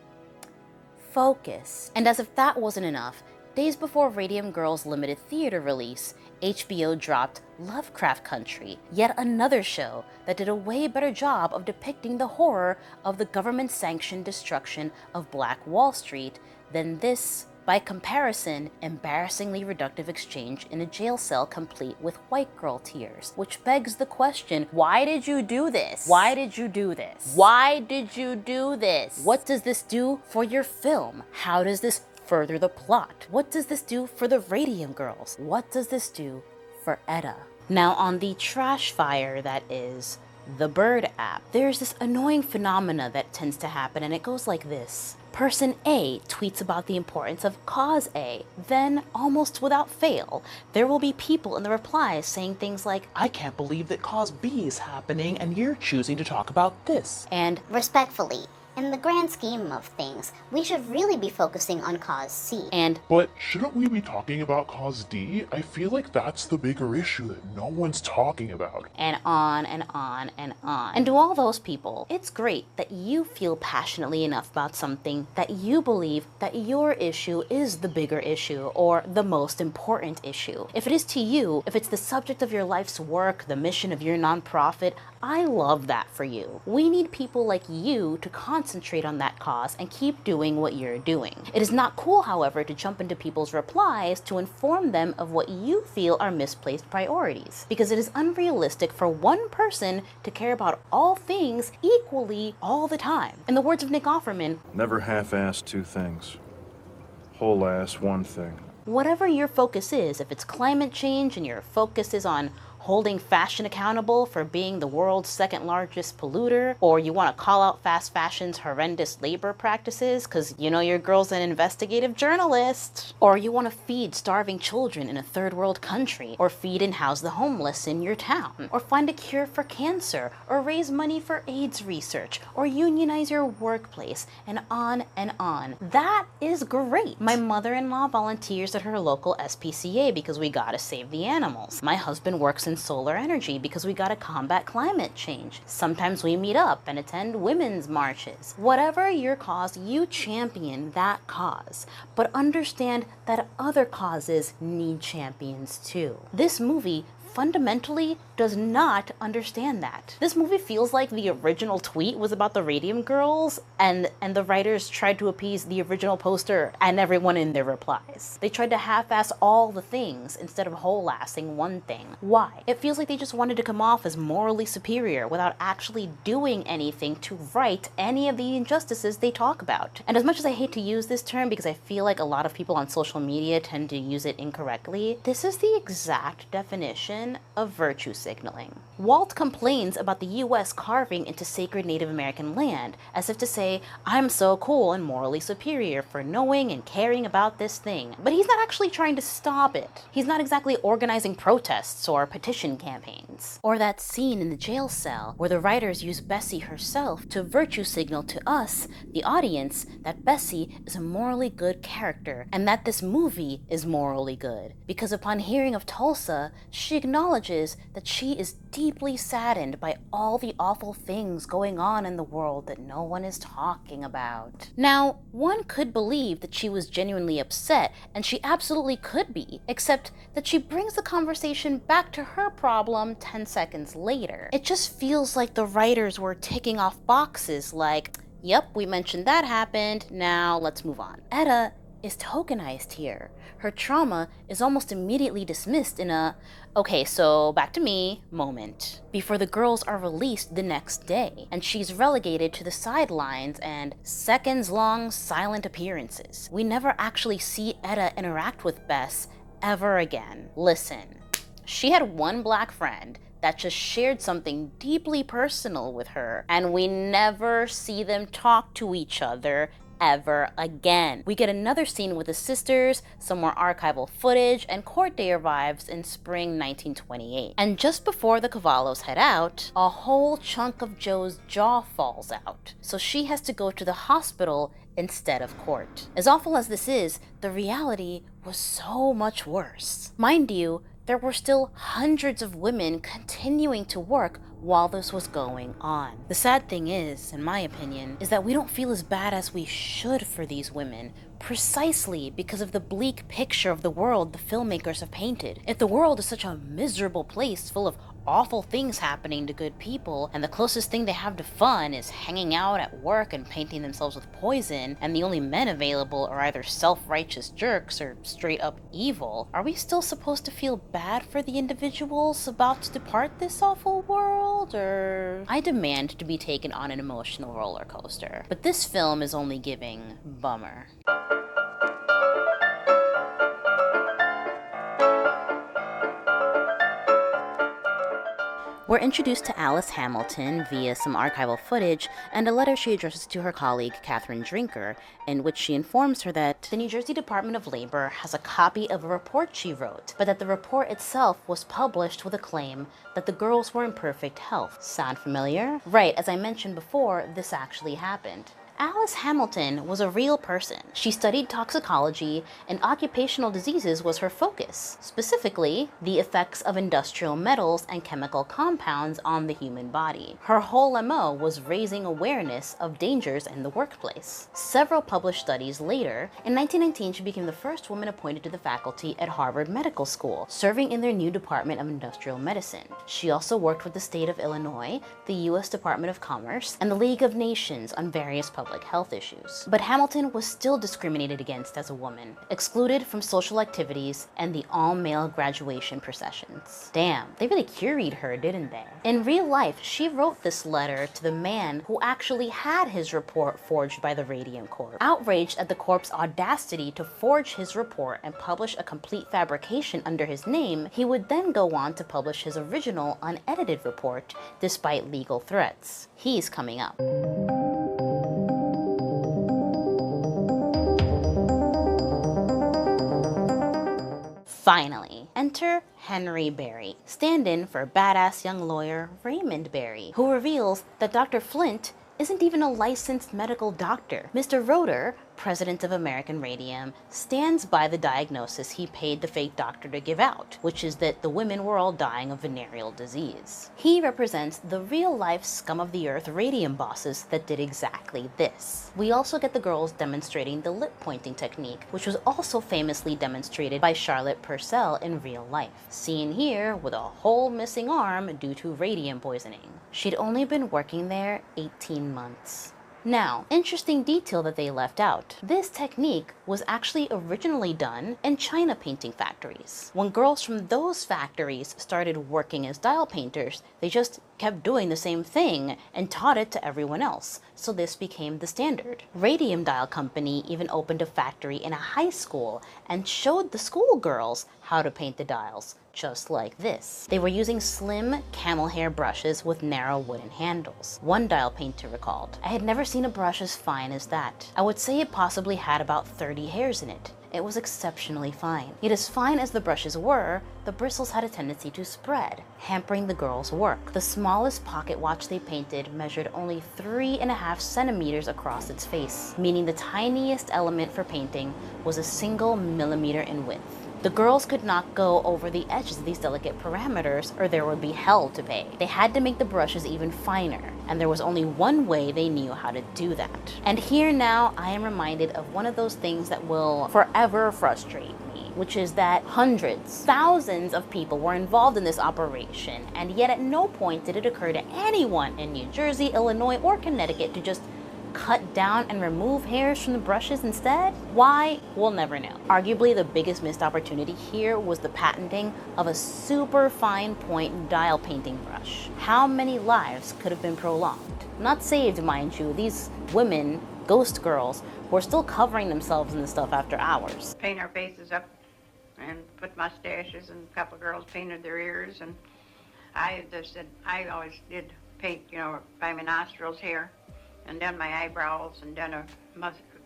focused. And as if that wasn't enough, days before Radium Girls' limited theater release, HBO dropped Lovecraft Country, yet another show that did a way better job of depicting the horror of the government-sanctioned destruction of Black Wall Street than this, by comparison, embarrassingly reductive exchange in a jail cell complete with white girl tears. Which begs the question, why did you do this? Why did you do this? Why did you do this? What does this do for your film? How does this further the plot? What does this do for the Radium Girls? What does this do for Etta? Now, on the trash fire that is the Bird app, there's this annoying phenomena that tends to happen, and it goes like this. Person A tweets about the importance of cause A, then, almost without fail, there will be people in the replies saying things like, I can't believe that cause B is happening and you're choosing to talk about this. And, respectfully, in the grand scheme of things, we should really be focusing on cause C. And, but shouldn't we be talking about cause D? I feel like that's the bigger issue that no one's talking about. And on and on and on. And to all those people, it's great that you feel passionately enough about something that you believe that your issue is the bigger issue or the most important issue. If it is to you, if it's the subject of your life's work, the mission of your nonprofit, I love that for you. We need people like you to concentrate on that cause and keep doing what you're doing. It is not cool, however, to jump into people's replies to inform them of what you feel are misplaced priorities, because it is unrealistic for one person to care about all things equally all the time. In the words of Nick Offerman, never half-ass two things. Whole-ass one thing. Whatever your focus is, if it's climate change and your focus is on holding fashion accountable for being the world's second largest polluter, or you want to call out fast fashion's horrendous labor practices because you know your girl's an investigative journalist, or you want to feed starving children in a third world country, or feed and house the homeless in your town, or find a cure for cancer, or raise money for AIDS research, or unionize your workplace, and on and on. That is great. My mother-in-law volunteers at her local SPCA because we gotta save the animals. My husband works in in solar energy because we gotta combat climate change. Sometimes we meet up and attend women's marches. Whatever your cause, you champion that cause. But understand that other causes need champions too. This movie fundamentally does not understand that. This movie feels like the original tweet was about the Radium Girls, and the writers tried to appease the original poster and everyone in their replies. They tried to half-ass all the things instead of whole-assing one thing. Why? It feels like they just wanted to come off as morally superior without actually doing anything to right any of the injustices they talk about. And as much as I hate to use this term because I feel like a lot of people on social media tend to use it incorrectly, this is the exact definition of virtue signaling. Walt complains about the US carving into sacred Native American land, as if to say, I'm so cool and morally superior for knowing and caring about this thing. But he's not actually trying to stop it. He's not exactly organizing protests or petition campaigns. Or that scene in the jail cell where the writers use Bessie herself to virtue signal to us, the audience, that Bessie is a morally good character and that this movie is morally good. Because upon hearing of Tulsa, she acknowledges that she is deeply saddened by all the awful things going on in the world that no one is talking about. Now, one could believe that she was genuinely upset, and she absolutely could be, except that she brings the conversation back to her problem 10 seconds later. It just feels like the writers were ticking off boxes like, yep, we mentioned that happened, now let's move on. Etta is tokenized here. Her trauma is almost immediately dismissed in a, okay, so back to me moment, before the girls are released the next day, and she's relegated to the sidelines and seconds-long silent appearances. We never actually see Etta interact with Bess ever again. Listen, she had one black friend that just shared something deeply personal with her, and we never see them talk to each other ever again. We get another scene with the sisters, some more archival footage, and court day arrives in spring 1928. And just before the Cavallos head out, a whole chunk of Joe's jaw falls out, so she has to go to the hospital instead of court. As awful as this is, the reality was so much worse. Mind you, there were still hundreds of women continuing to work while this was going on. The sad thing is, in my opinion, is that we don't feel as bad as we should for these women, precisely because of the bleak picture of the world the filmmakers have painted. If the world is such a miserable place full of awful things happening to good people, and the closest thing they have to fun is hanging out at work and painting themselves with poison, and the only men available are either self-righteous jerks or straight up evil, are we still supposed to feel bad for the individuals about to depart this awful world, or? I demand to be taken on an emotional roller coaster, but this film is only giving bummer. We're introduced to Alice Hamilton via some archival footage and a letter she addresses to her colleague, Catherine Drinker, in which she informs her that the New Jersey Department of Labor has a copy of a report she wrote, but that the report itself was published with a claim that the girls were in perfect health. Sound familiar? Right, as I mentioned before, this actually happened. Alice Hamilton was a real person. She studied toxicology, and occupational diseases was her focus, specifically the effects of industrial metals and chemical compounds on the human body. Her whole MO was raising awareness of dangers in the workplace. Several published studies later, in 1919 she became the first woman appointed to the faculty at Harvard Medical School, serving in their new Department of Industrial Medicine. She also worked with the state of Illinois, the U.S. Department of Commerce, and the League of Nations on various public health issues. But Hamilton was still discriminated against as a woman, excluded from social activities and the all-male graduation processions. Damn, they really Curied her, didn't they? In real life, she wrote this letter to the man who actually had his report forged by the Radium Corps. Outraged at the Corps' audacity to forge his report and publish a complete fabrication under his name, he would then go on to publish his original unedited report despite legal threats. He's coming up. Finally, enter Henry Barry, stand-in for badass young lawyer Raymond Barry, who reveals that Dr. Flint isn't even a licensed medical doctor. Mr. Roeder, president of American Radium, stands by the diagnosis he paid the fake doctor to give out, which is that the women were all dying of venereal disease. He represents the real-life scum of the earth radium bosses that did exactly this. We also get the girls demonstrating the lip pointing technique, which was also famously demonstrated by Charlotte Purcell in real life, seen here with a whole missing arm due to radium poisoning. She'd only been working there 18 months. Now, interesting detail that they left out. This technique was actually originally done in China painting factories. When girls from those factories started working as dial painters, they just kept doing the same thing and taught it to everyone else, so this became the standard. Radium Dial Company even opened a factory in a high school and showed the schoolgirls how to paint the dials, just like this. They were using slim camel hair brushes with narrow wooden handles. One dial painter recalled, "I had never seen a brush as fine as that. I would say it possibly had about 30 hairs in it. It was exceptionally fine. Yet as fine as the brushes were, the bristles had a tendency to spread, hampering the girls' work. The smallest pocket watch they painted measured only 3.5 centimeters across its face, meaning the tiniest element for painting was a single millimeter in width. The girls could not go over the edges of these delicate parameters or there would be hell to pay. They had to make the brushes even finer, and there was only one way they knew how to do that." And here now I am reminded of one of those things that will forever frustrate me, which is that hundreds, thousands of people were involved in this operation, and yet at no point did it occur to anyone in New Jersey, Illinois, or Connecticut to just cut down and remove hairs from the brushes instead? Why? We'll never know. Arguably the biggest missed opportunity here was the patenting of a super fine point dial painting brush. How many lives could have been prolonged? Not saved, mind you. These women, ghost girls, were still covering themselves in this stuff after hours. Paint our faces up and put mustaches, and a couple of girls painted their ears, and I always did paint, by my nostrils here, and then my eyebrows, and then a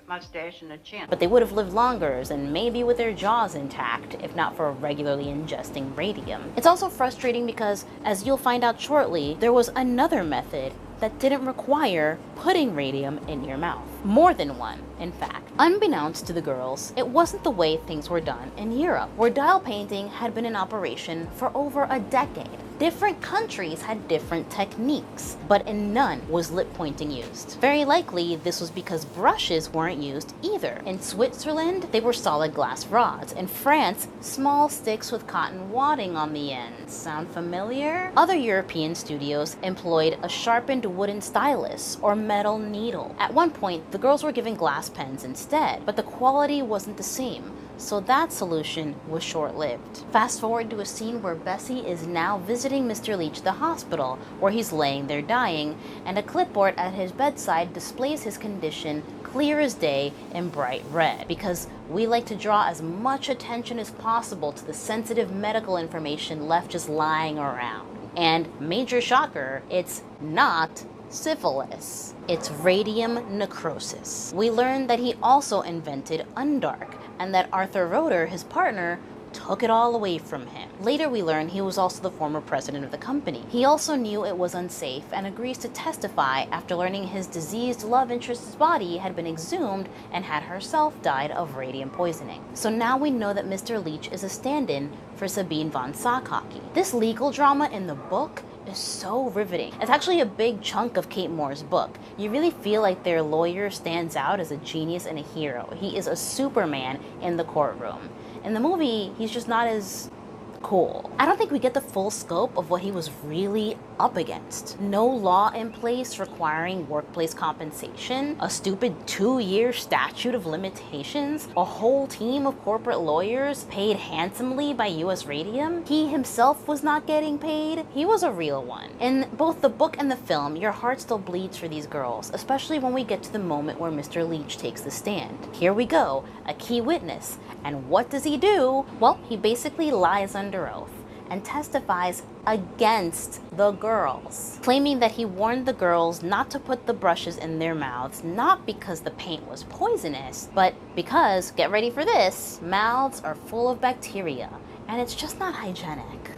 mustache and a chin. But they would have lived longer, and maybe with their jaws intact, if not for regularly ingesting radium. It's also frustrating because, as you'll find out shortly, there was another method that didn't require putting radium in your mouth. More than one, in fact. Unbeknownst to the girls, it wasn't the way things were done in Europe, where dial painting had been in operation for over a decade. Different countries had different techniques, but in none was lip pointing used. Very likely, this was because brushes weren't used either. In Switzerland, they were solid glass rods. In France, small sticks with cotton wadding on the ends. Sound familiar? Other European studios employed a sharpened wooden stylus or metal needle. At one point, the girls were given glass pens instead, but the quality wasn't the same, so that solution was short-lived. Fast forward to a scene where Bessie is now visiting Mr. Leach at the hospital, where he's laying there dying, and a clipboard at his bedside displays his condition clear as day in bright red, because we like to draw as much attention as possible to the sensitive medical information left just lying around. And major shocker, it's not syphilis. It's radium necrosis. We learned that he also invented Undark, and that Arthur Roeder, his partner, took it all away from him. Later we learn he was also the former president of the company. He also knew it was unsafe and agrees to testify after learning his diseased love interest's body had been exhumed and had herself died of radium poisoning. So now we know that Mr. Leach is a stand-in for Sabine von Sackhocky. This legal drama in the book is so riveting. It's actually a big chunk of Kate Moore's book. You really feel like their lawyer stands out as a genius and a hero. He is a Superman in the courtroom. In the movie, he's just not as cool. I don't think we get the full scope of what he was really up against. No law in place requiring workplace compensation, a stupid 2-year statute of limitations, a whole team of corporate lawyers paid handsomely by US Radium. He himself was not getting paid. He was a real one. In both the book and the film, your heart still bleeds for these girls, especially when we get to the moment where Mr. Leach takes the stand. Here we go, a key witness. And what does he do? Well, he basically lies under oath and testifies against the girls, claiming that he warned the girls not to put the brushes in their mouths, not because the paint was poisonous, but because, get ready for this, mouths are full of bacteria, and it's just not hygienic.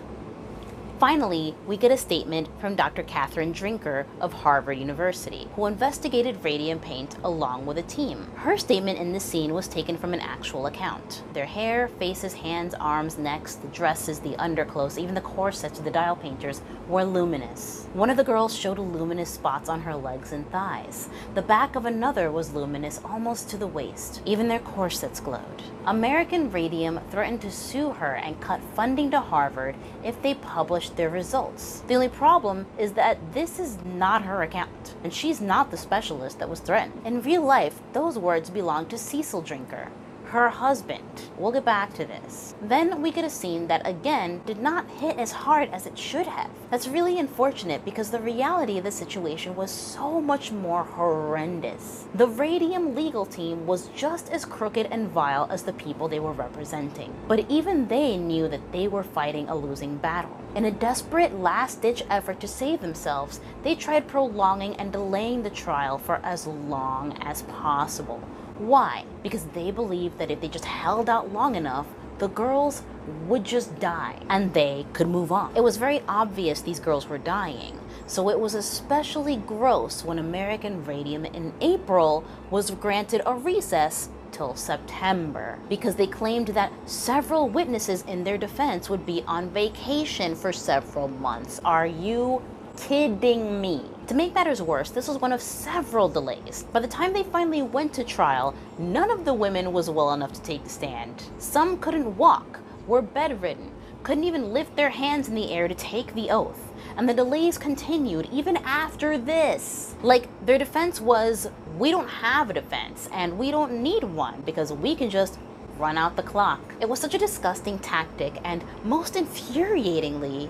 Finally, we get a statement from Dr. Catherine Drinker of Harvard University, who investigated radium paint along with a team. Her statement in this scene was taken from an actual account. Their hair, faces, hands, arms, necks, the dresses, the underclothes, even the corsets of the dial painters were luminous. One of the girls showed luminous spots on her legs and thighs. The back of another was luminous almost to the waist. Even their corsets glowed. American Radium threatened to sue her and cut funding to Harvard if they published their results. The only problem is that this is not her account, and she's not the specialist that was threatened. In real life, those words belong to Yissel Drinker, her husband. We'll get back to this. Then we get a scene that again did not hit as hard as it should have. That's really unfortunate because the reality of the situation was so much more horrendous. The Radium legal team was just as crooked and vile as the people they were representing. But even they knew that they were fighting a losing battle. In a desperate last-ditch effort to save themselves, they tried prolonging and delaying the trial for as long as possible. Why? Because they believed that if they just held out long enough, the girls would just die and they could move on. It was very obvious these girls were dying, so it was especially gross when American Radium in April was granted a recess till September because they claimed that several witnesses in their defense would be on vacation for several months. Are you kidding me? To make matters worse, this was one of several delays. By the time they finally went to trial, none of the women was well enough to take the stand. Some couldn't walk, were bedridden, couldn't even lift their hands in the air to take the oath. And the delays continued even after this. Like, their defense was, we don't have a defense, and we don't need one because we can just run out the clock. It was such a disgusting tactic, and most infuriatingly,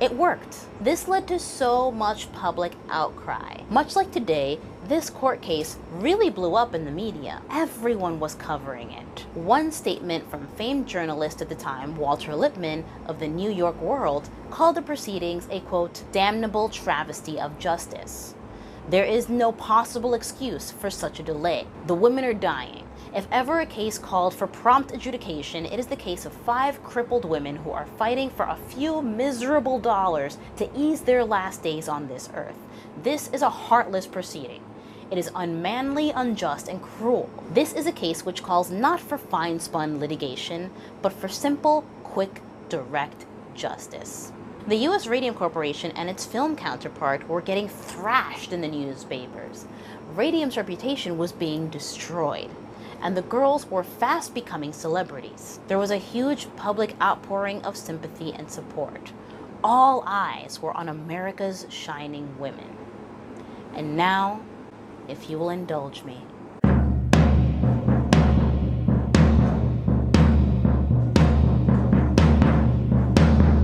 it worked. This led to so much public outcry. Much like today, this court case really blew up in the media. Everyone was covering it. One statement from famed journalist at the time, Walter Lippmann of the New York World, called the proceedings a, quote, damnable travesty of justice. There is no possible excuse for such a delay. The women are dying. If ever a case called for prompt adjudication, it is the case of 5 crippled women who are fighting for a few miserable dollars to ease their last days on this earth. This is a heartless proceeding. It is unmanly, unjust, and cruel. This is a case which calls not for fine-spun litigation, but for simple, quick, direct justice. The U.S. Radium Corporation and its film counterpart were getting thrashed in the newspapers. Radium's reputation was being destroyed, and the girls were fast becoming celebrities. There was a huge public outpouring of sympathy and support. All eyes were on America's shining women. And now, if you will indulge me,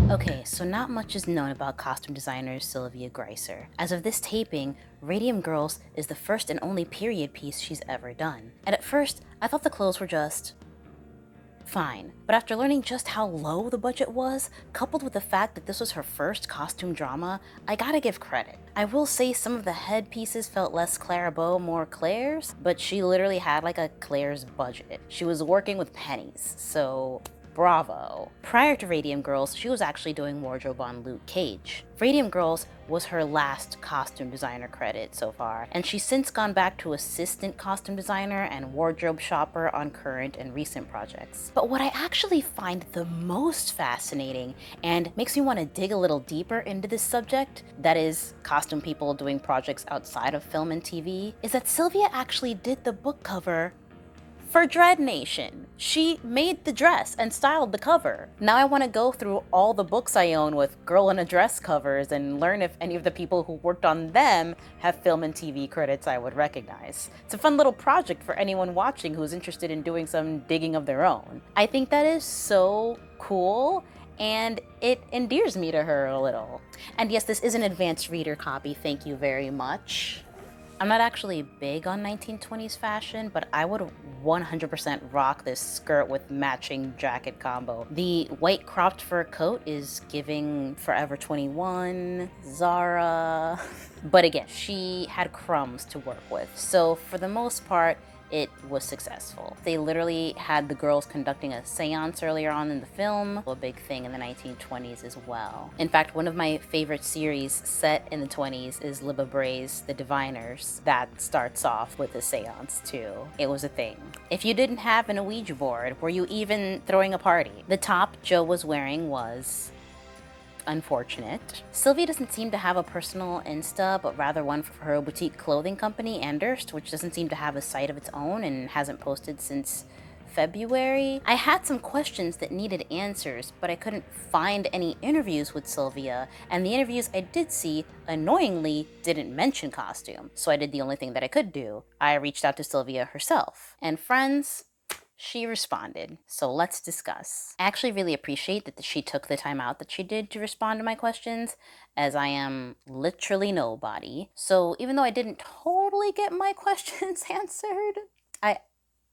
okay, so not much is known about costume designer Sylvia Greiser. As of this taping, Radium Girls is the first and only period piece she's ever done. And at first, I thought the clothes were just fine. But after learning just how low the budget was, coupled with the fact that this was her first costume drama, I gotta give credit. I will say some of the headpieces felt less Clara Bow, more Claire's, but she literally had like a Claire's budget. She was working with pennies, so bravo. Prior to Radium Girls, she was actually doing wardrobe on Luke Cage. Radium Girls was her last costume designer credit so far, and she's since gone back to assistant costume designer and wardrobe shopper on current and recent projects. But what I actually find the most fascinating and makes me want to dig a little deeper into this subject, that is, costume people doing projects outside of film and TV, is that Sylvia actually did the book cover for Dread Nation. She made the dress and styled the cover. Now I want to go through all the books I own with girl in a dress covers and learn if any of the people who worked on them have film and TV credits I would recognize. It's a fun little project for anyone watching who's interested in doing some digging of their own. I think that is so cool, and it endears me to her a little. And yes, this is an advanced reader copy, thank you very much. I'm not actually big on 1920s fashion, but I would 100% rock this skirt with matching jacket combo. The white cropped fur coat is giving Forever 21, Zara. But again, she had crumbs to work with. So for the most part, it was successful. They literally had the girls conducting a seance earlier on in the film, a big thing in the 1920s as well. In fact, one of my favorite series set in the 20s is Libba Bray's The Diviners. That starts off with a seance too. It was a thing. If you didn't have an Ouija board, were you even throwing a party? The top Joe was wearing was unfortunate. Sylvia doesn't seem to have a personal Insta, but rather one for her boutique clothing company, Anderst, which doesn't seem to have a site of its own and hasn't posted since February. I had some questions that needed answers, but I couldn't find any interviews with Sylvia, and the interviews I did see, annoyingly, didn't mention costume. So I did the only thing that I could do. I reached out to Sylvia herself. And friends, she responded. So let's discuss. I actually really appreciate that she took the time out that she did to respond to my questions, as I am literally nobody. So even though I didn't totally get my questions answered,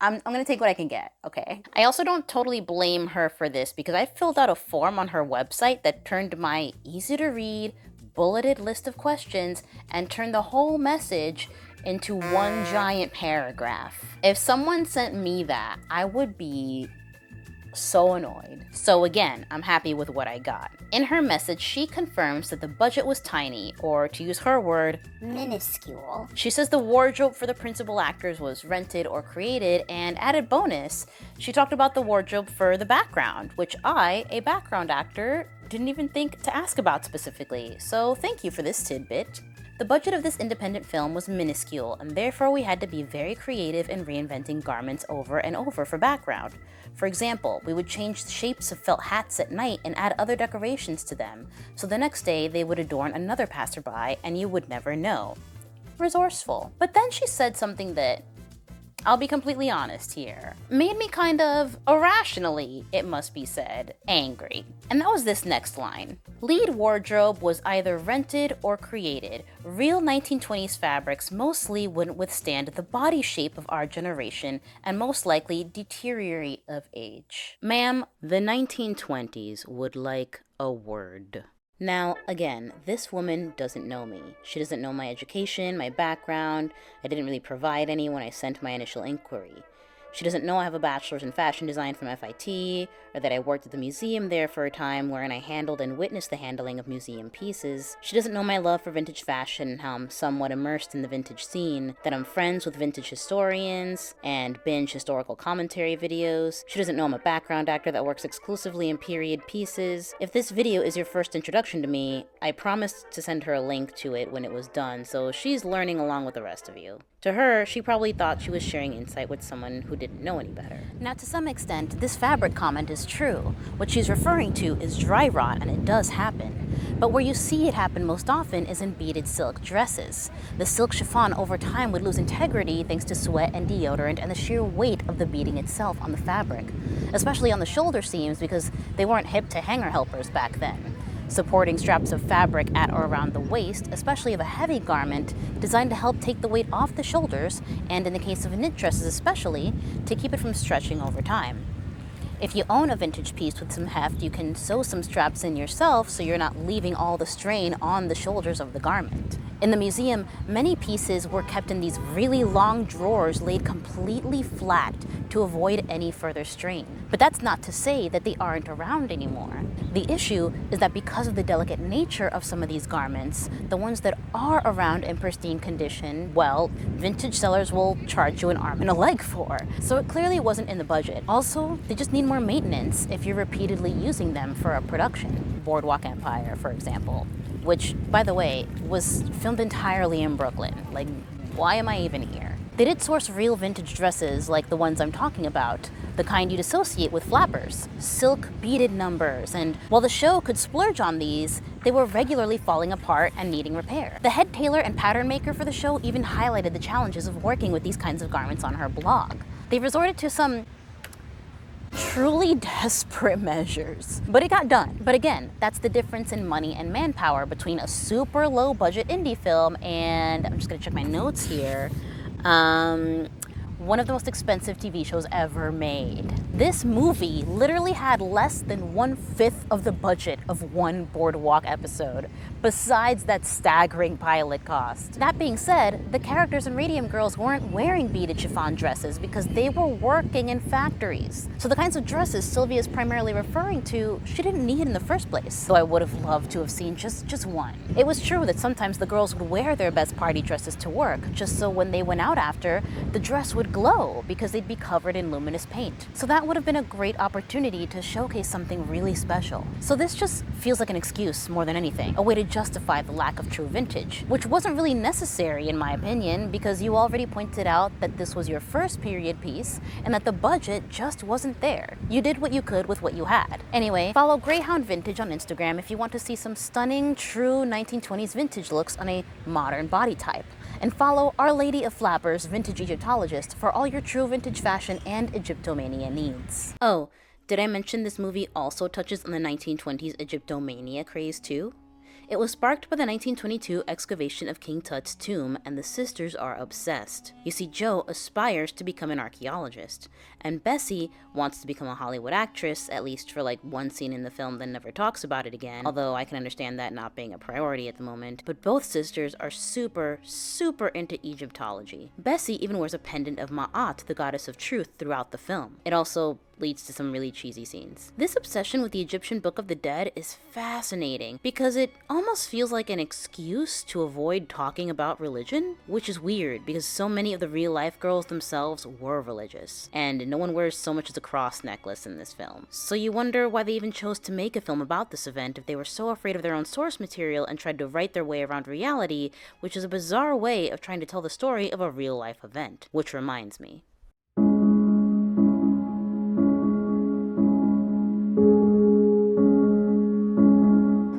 I'm gonna take what I can get, okay? I also don't totally blame her for this, because I filled out a form on her website that turned my easy-to-read, bulleted list of questions and turned the whole message into one giant paragraph. If someone sent me that, I would be so annoyed. So again, I'm happy with what I got. In her message, she confirms that the budget was tiny, or to use her word, minuscule. She says the wardrobe for the principal actors was rented or created, and added bonus, she talked about the wardrobe for the background, which I, a background actor, didn't even think to ask about specifically, so thank you for this tidbit. The budget of this independent film was minuscule, and therefore we had to be very creative in reinventing garments over and over for background. For example, we would change the shapes of felt hats at night and add other decorations to them, so the next day they would adorn another passerby and you would never know. Resourceful. But then she said something that, I'll be completely honest here, made me kind of, irrationally, it must be said, angry. And that was this next line. Lead wardrobe was either rented or created. Real 1920s fabrics mostly wouldn't withstand the body shape of our generation and most likely deteriorate of age. Ma'am, the 1920s would like a word. Now, again, this woman doesn't know me. She doesn't know my education, my background. I didn't really provide any when I sent my initial inquiry. She doesn't know I have a bachelor's in fashion design from FIT, or that I worked at the museum there for a time wherein I handled and witnessed the handling of museum pieces. She doesn't know my love for vintage fashion and how I'm somewhat immersed in the vintage scene, that I'm friends with vintage historians and binge historical commentary videos. She doesn't know I'm a background actor that works exclusively in period pieces. If this video is your first introduction to me, I promised to send her a link to it when it was done, so she's learning along with the rest of you. To her, she probably thought she was sharing insight with someone who didn't know any better. Now, to some extent, this fabric comment is true. What she's referring to is dry rot, and it does happen. But where you see it happen most often is in beaded silk dresses. The silk chiffon over time would lose integrity thanks to sweat and deodorant and the sheer weight of the beading itself on the fabric, especially on the shoulder seams because they weren't hip to hanger helpers back then. Supporting straps of fabric at or around the waist, especially of a heavy garment, designed to help take the weight off the shoulders, and in the case of knit dresses especially, to keep it from stretching over time. If you own a vintage piece with some heft, you can sew some straps in yourself so you're not leaving all the strain on the shoulders of the garment. In the museum, many pieces were kept in these really long drawers laid completely flat to avoid any further strain. But that's not to say that they aren't around anymore. The issue is that because of the delicate nature of some of these garments, the ones that are around in pristine condition, well, vintage sellers will charge you an arm and a leg for. So it clearly wasn't in the budget. Also, they just need more maintenance if you're repeatedly using them for a production. Boardwalk Empire, for example, which, by the way, was filmed entirely in Brooklyn. Like, why am I even here? They did source real vintage dresses like the ones I'm talking about, the kind you'd associate with flappers, silk beaded numbers, and while the show could splurge on these, they were regularly falling apart and needing repair. The head tailor and pattern maker for the show even highlighted the challenges of working with these kinds of garments on her blog. They resorted to some truly desperate measures, but it got done. But again, that's the difference in money and manpower between a super low budget indie film and, I'm just gonna check my notes here, one of the most expensive TV shows ever made. This movie literally had less than 1/5 of the budget of one Boardwalk episode, besides that staggering pilot cost. That being said, the characters in Radium Girls weren't wearing beaded chiffon dresses because they were working in factories. So the kinds of dresses Sylvia is primarily referring to, she didn't need in the first place, though I would have loved to have seen just one. It was true that sometimes the girls would wear their best party dresses to work, just so when they went out after, the dress would glow because they'd be covered in luminous paint. So that would have been a great opportunity to showcase something really special. So this just feels like an excuse more than anything, a way to justify the lack of true vintage, which wasn't really necessary in my opinion, because you already pointed out that this was your first period piece and that the budget just wasn't there. You did what you could with what you had. Anyway, follow Greyhound Vintage on Instagram if you want to see some stunning, true 1920s vintage looks on a modern body type. And follow Our Lady of Flappers Vintage Egyptologist for all your true vintage fashion and Egyptomania needs. Oh, did I mention this movie also touches on the 1920s Egyptomania craze too? It was sparked by the 1922 excavation of King Tut's tomb, and the sisters are obsessed. You see, Joe aspires to become an archaeologist, and Bessie wants to become a Hollywood actress, at least for like one scene in the film, then never talks about it again, although I can understand that not being a priority at the moment. But both sisters are super into Egyptology. Bessie even wears a pendant of Ma'at, the goddess of truth, throughout the film. It also leads to some really cheesy scenes. This obsession with the Egyptian Book of the Dead is fascinating because it almost feels like an excuse to avoid talking about religion, which is weird because so many of the real life girls themselves were religious, and no one wears so much as a cross necklace in this film. So you wonder why they even chose to make a film about this event if they were so afraid of their own source material and tried to write their way around reality, which is a bizarre way of trying to tell the story of a real life event. Which reminds me,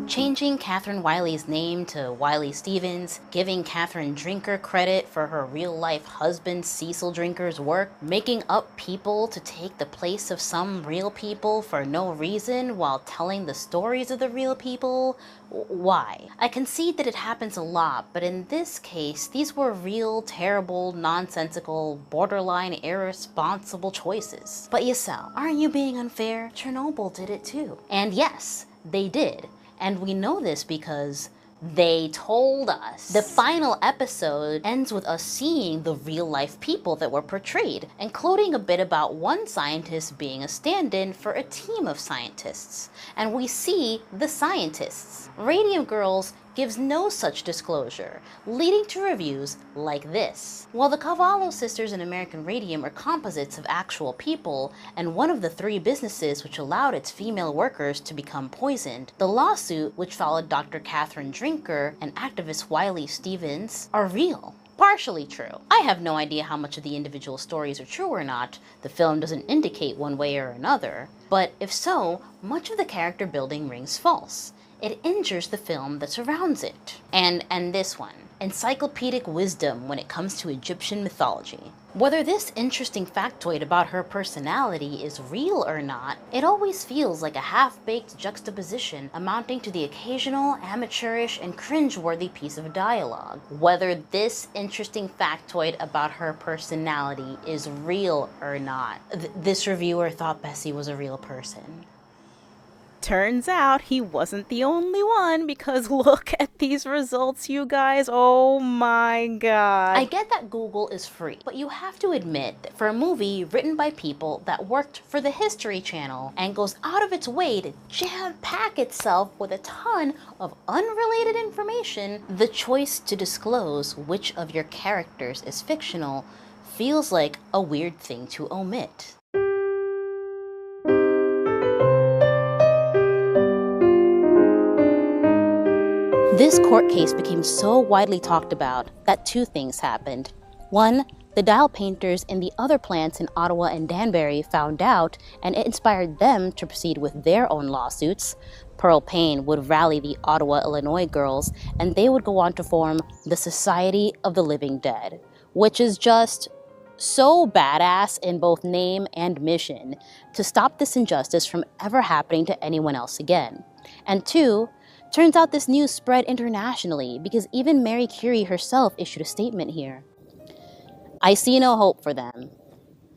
changing Catherine Wiley's name to Wiley Stevens, giving Catherine Drinker credit for her real-life husband Cecil Drinker's work, making up people to take the place of some real people for no reason while telling the stories of the real people. Why? I concede that it happens a lot, but in this case, these were real, terrible, nonsensical, borderline irresponsible choices. But Yissel, aren't you being unfair? Chernobyl did it too. And yes, they did. And we know this because they told us. The final episode ends with us seeing the real-life people that were portrayed, including a bit about one scientist being a stand-in for a team of scientists. And we see the scientists. Radium Girls gives no such disclosure, leading to reviews like this. While the Cavallo sisters in American Radium are composites of actual people, and one of the 3 businesses which allowed its female workers to become poisoned, the lawsuit which followed Dr. Catherine Drinker and activist Wiley Stevens are real. Partially true. I have no idea how much of the individual stories are true or not. The film doesn't indicate one way or another. But if so, much of the character building rings false. It injures the film that surrounds it. And this one, encyclopedic wisdom when it comes to Egyptian mythology. Whether this interesting factoid about her personality is real or not, it always feels like a half-baked juxtaposition amounting to the occasional amateurish and cringe-worthy piece of dialogue. Whether this interesting factoid about her personality is real or not. This reviewer thought Bessie was a real person. Turns out he wasn't the only one, because look at these results, you guys. Oh my god. I get that Google is free, but you have to admit that for a movie written by people that worked for the History Channel and goes out of its way to jam-pack itself with a ton of unrelated information, the choice to disclose which of your characters is fictional feels like a weird thing to omit. This court case became so widely talked about that 2 things happened. 1, the dial painters in the other plants in Ottawa and Danbury found out, and it inspired them to proceed with their own lawsuits. Pearl Payne would rally the Ottawa, Illinois girls, and they would go on to form the Society of the Living Dead, which is just so badass in both name and mission to stop this injustice from ever happening to anyone else again. And 2, turns out this news spread internationally because even Marie Curie herself issued a statement here. I see no hope for them.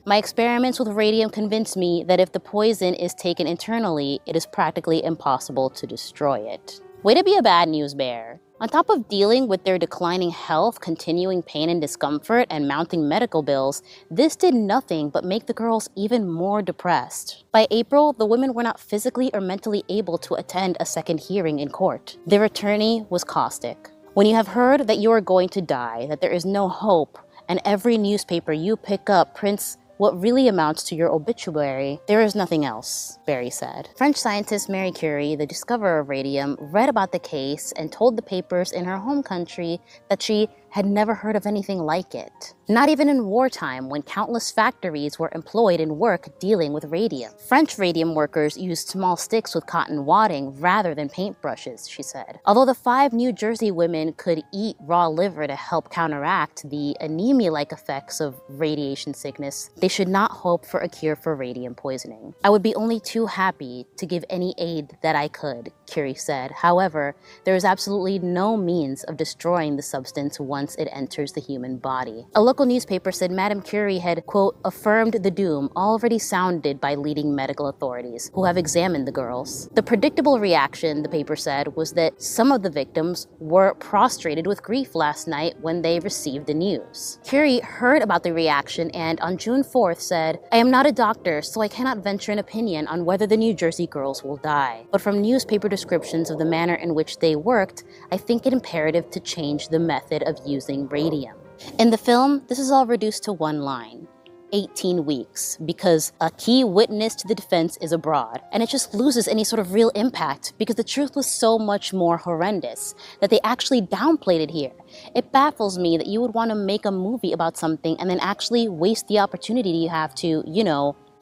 My experiments with radium convinced me that if the poison is taken internally, it is practically impossible to destroy it. Way to be a bad news bear. On top of dealing with their declining health, continuing pain and discomfort, and mounting medical bills, this did nothing but make the girls even more depressed. By April, the women were not physically or mentally able to attend a second hearing in court. Their attorney was caustic. When you have heard that you are going to die, that there is no hope, and every newspaper you pick up prints what really amounts to your obituary, there is nothing else, Barry said. French scientist Marie Curie, the discoverer of radium, read about the case and told the papers in her home country that she had never heard of anything like it. Not even in wartime, when countless factories were employed in work dealing with radium. French radium workers used small sticks with cotton wadding rather than paintbrushes, she said. Although the 5 New Jersey women could eat raw liver to help counteract the anemia-like effects of radiation sickness, they should not hope for a cure for radium poisoning. I would be only too happy to give any aid that I could, Curie said. However, there is absolutely no means of destroying the substance once it enters the human body. A local newspaper said Madame Curie had, quote, affirmed the doom already sounded by leading medical authorities who have examined the girls. The predictable reaction, the paper said, was that some of the victims were prostrated with grief last night when they received the news. Curie heard about the reaction and on June 4th said, I am not a doctor, so I cannot venture an opinion on whether the New Jersey girls will die. But from newspaper descriptions of the manner in which they worked, I think it imperative to change the method of using radium. In the film, this is all reduced to one line. 18 weeks, because a key witness to the defense is abroad, and it just loses any sort of real impact because the truth was so much more horrendous that they actually downplayed it here. It baffles me that you would want to make a movie about something and then actually waste the opportunity you have to,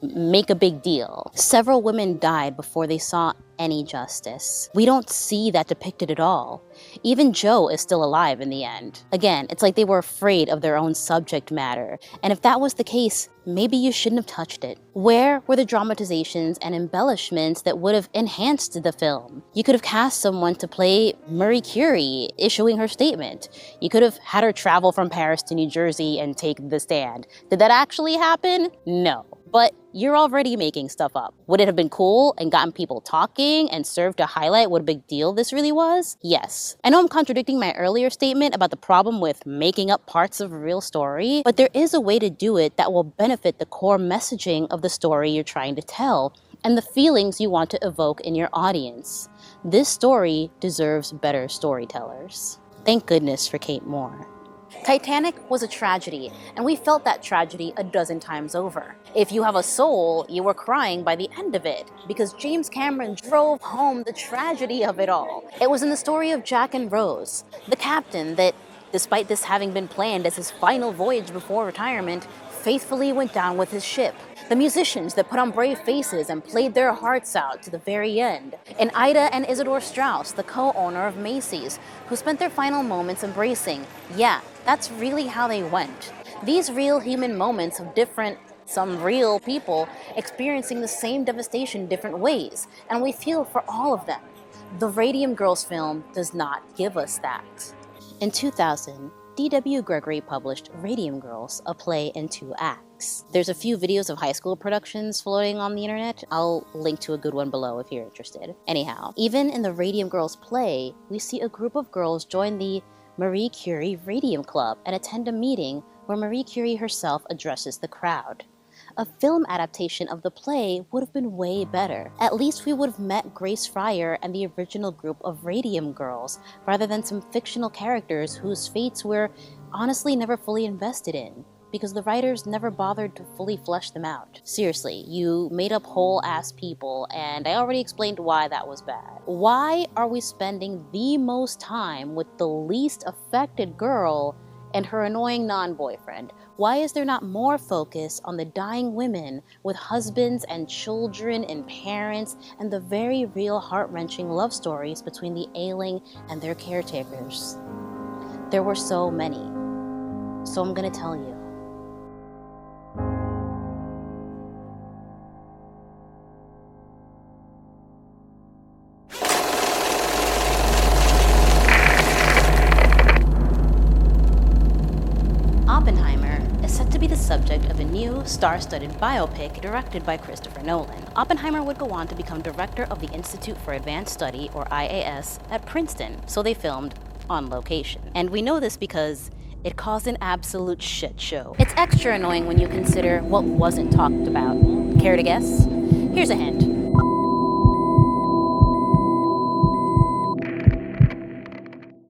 make a big deal. Several women died before they saw any justice. We don't see that depicted at all. Even Joe is still alive in the end. Again, it's like they were afraid of their own subject matter. And if that was the case, maybe you shouldn't have touched it. Where were the dramatizations and embellishments that would have enhanced the film? You could have cast someone to play Marie Curie issuing her statement. You could have had her travel from Paris to New Jersey and take the stand. Did that actually happen? No. But you're already making stuff up. Would it have been cool and gotten people talking and served to highlight what a big deal this really was? Yes. I know I'm contradicting my earlier statement about the problem with making up parts of a real story, but there is a way to do it that will benefit the core messaging of the story you're trying to tell and the feelings you want to evoke in your audience. This story deserves better storytellers. Thank goodness for Kate Moore. Titanic was a tragedy, and we felt that tragedy a dozen times over. If you have a soul, you were crying by the end of it, because James Cameron drove home the tragedy of it all. It was in the story of Jack and Rose, the captain that, despite this having been planned as his final voyage before retirement, faithfully went down with his ship. The musicians that put on brave faces and played their hearts out to the very end. And Ida and Isidore Straus, the co-owner of Macy's, who spent their final moments embracing. Yeah, that's really how they went. These real human moments of some real people experiencing the same devastation different ways, and we feel for all of them. The Radium Girls film does not give us that. In 2000, D.W. Gregory published Radium Girls, a play in 2 acts. There's a few videos of high school productions floating on the internet. I'll link to a good one below if you're interested. Anyhow, even in the Radium Girls play, we see a group of girls join the Marie Curie Radium Club and attend a meeting where Marie Curie herself addresses the crowd. A film adaptation of the play would have been way better. At least we would have met Grace Fryer and the original group of Radium Girls, rather than some fictional characters whose fates we're honestly never fully invested in, because the writers never bothered to fully flesh them out. Seriously, you made up whole-ass people, and I already explained why that was bad. Why are we spending the most time with the least affected girl and her annoying non-boyfriend? Why is there not more focus on the dying women with husbands and children and parents and the very real heart-wrenching love stories between the ailing and their caretakers? There were so many. So I'm gonna tell you. Oppenheimer is set to be the subject of a new, star-studded biopic directed by Christopher Nolan. Oppenheimer would go on to become director of the Institute for Advanced Study, or IAS, at Princeton, so they filmed on location. And we know this because it caused an absolute shit show. It's extra annoying when you consider what wasn't talked about. Care to guess? Here's a hint.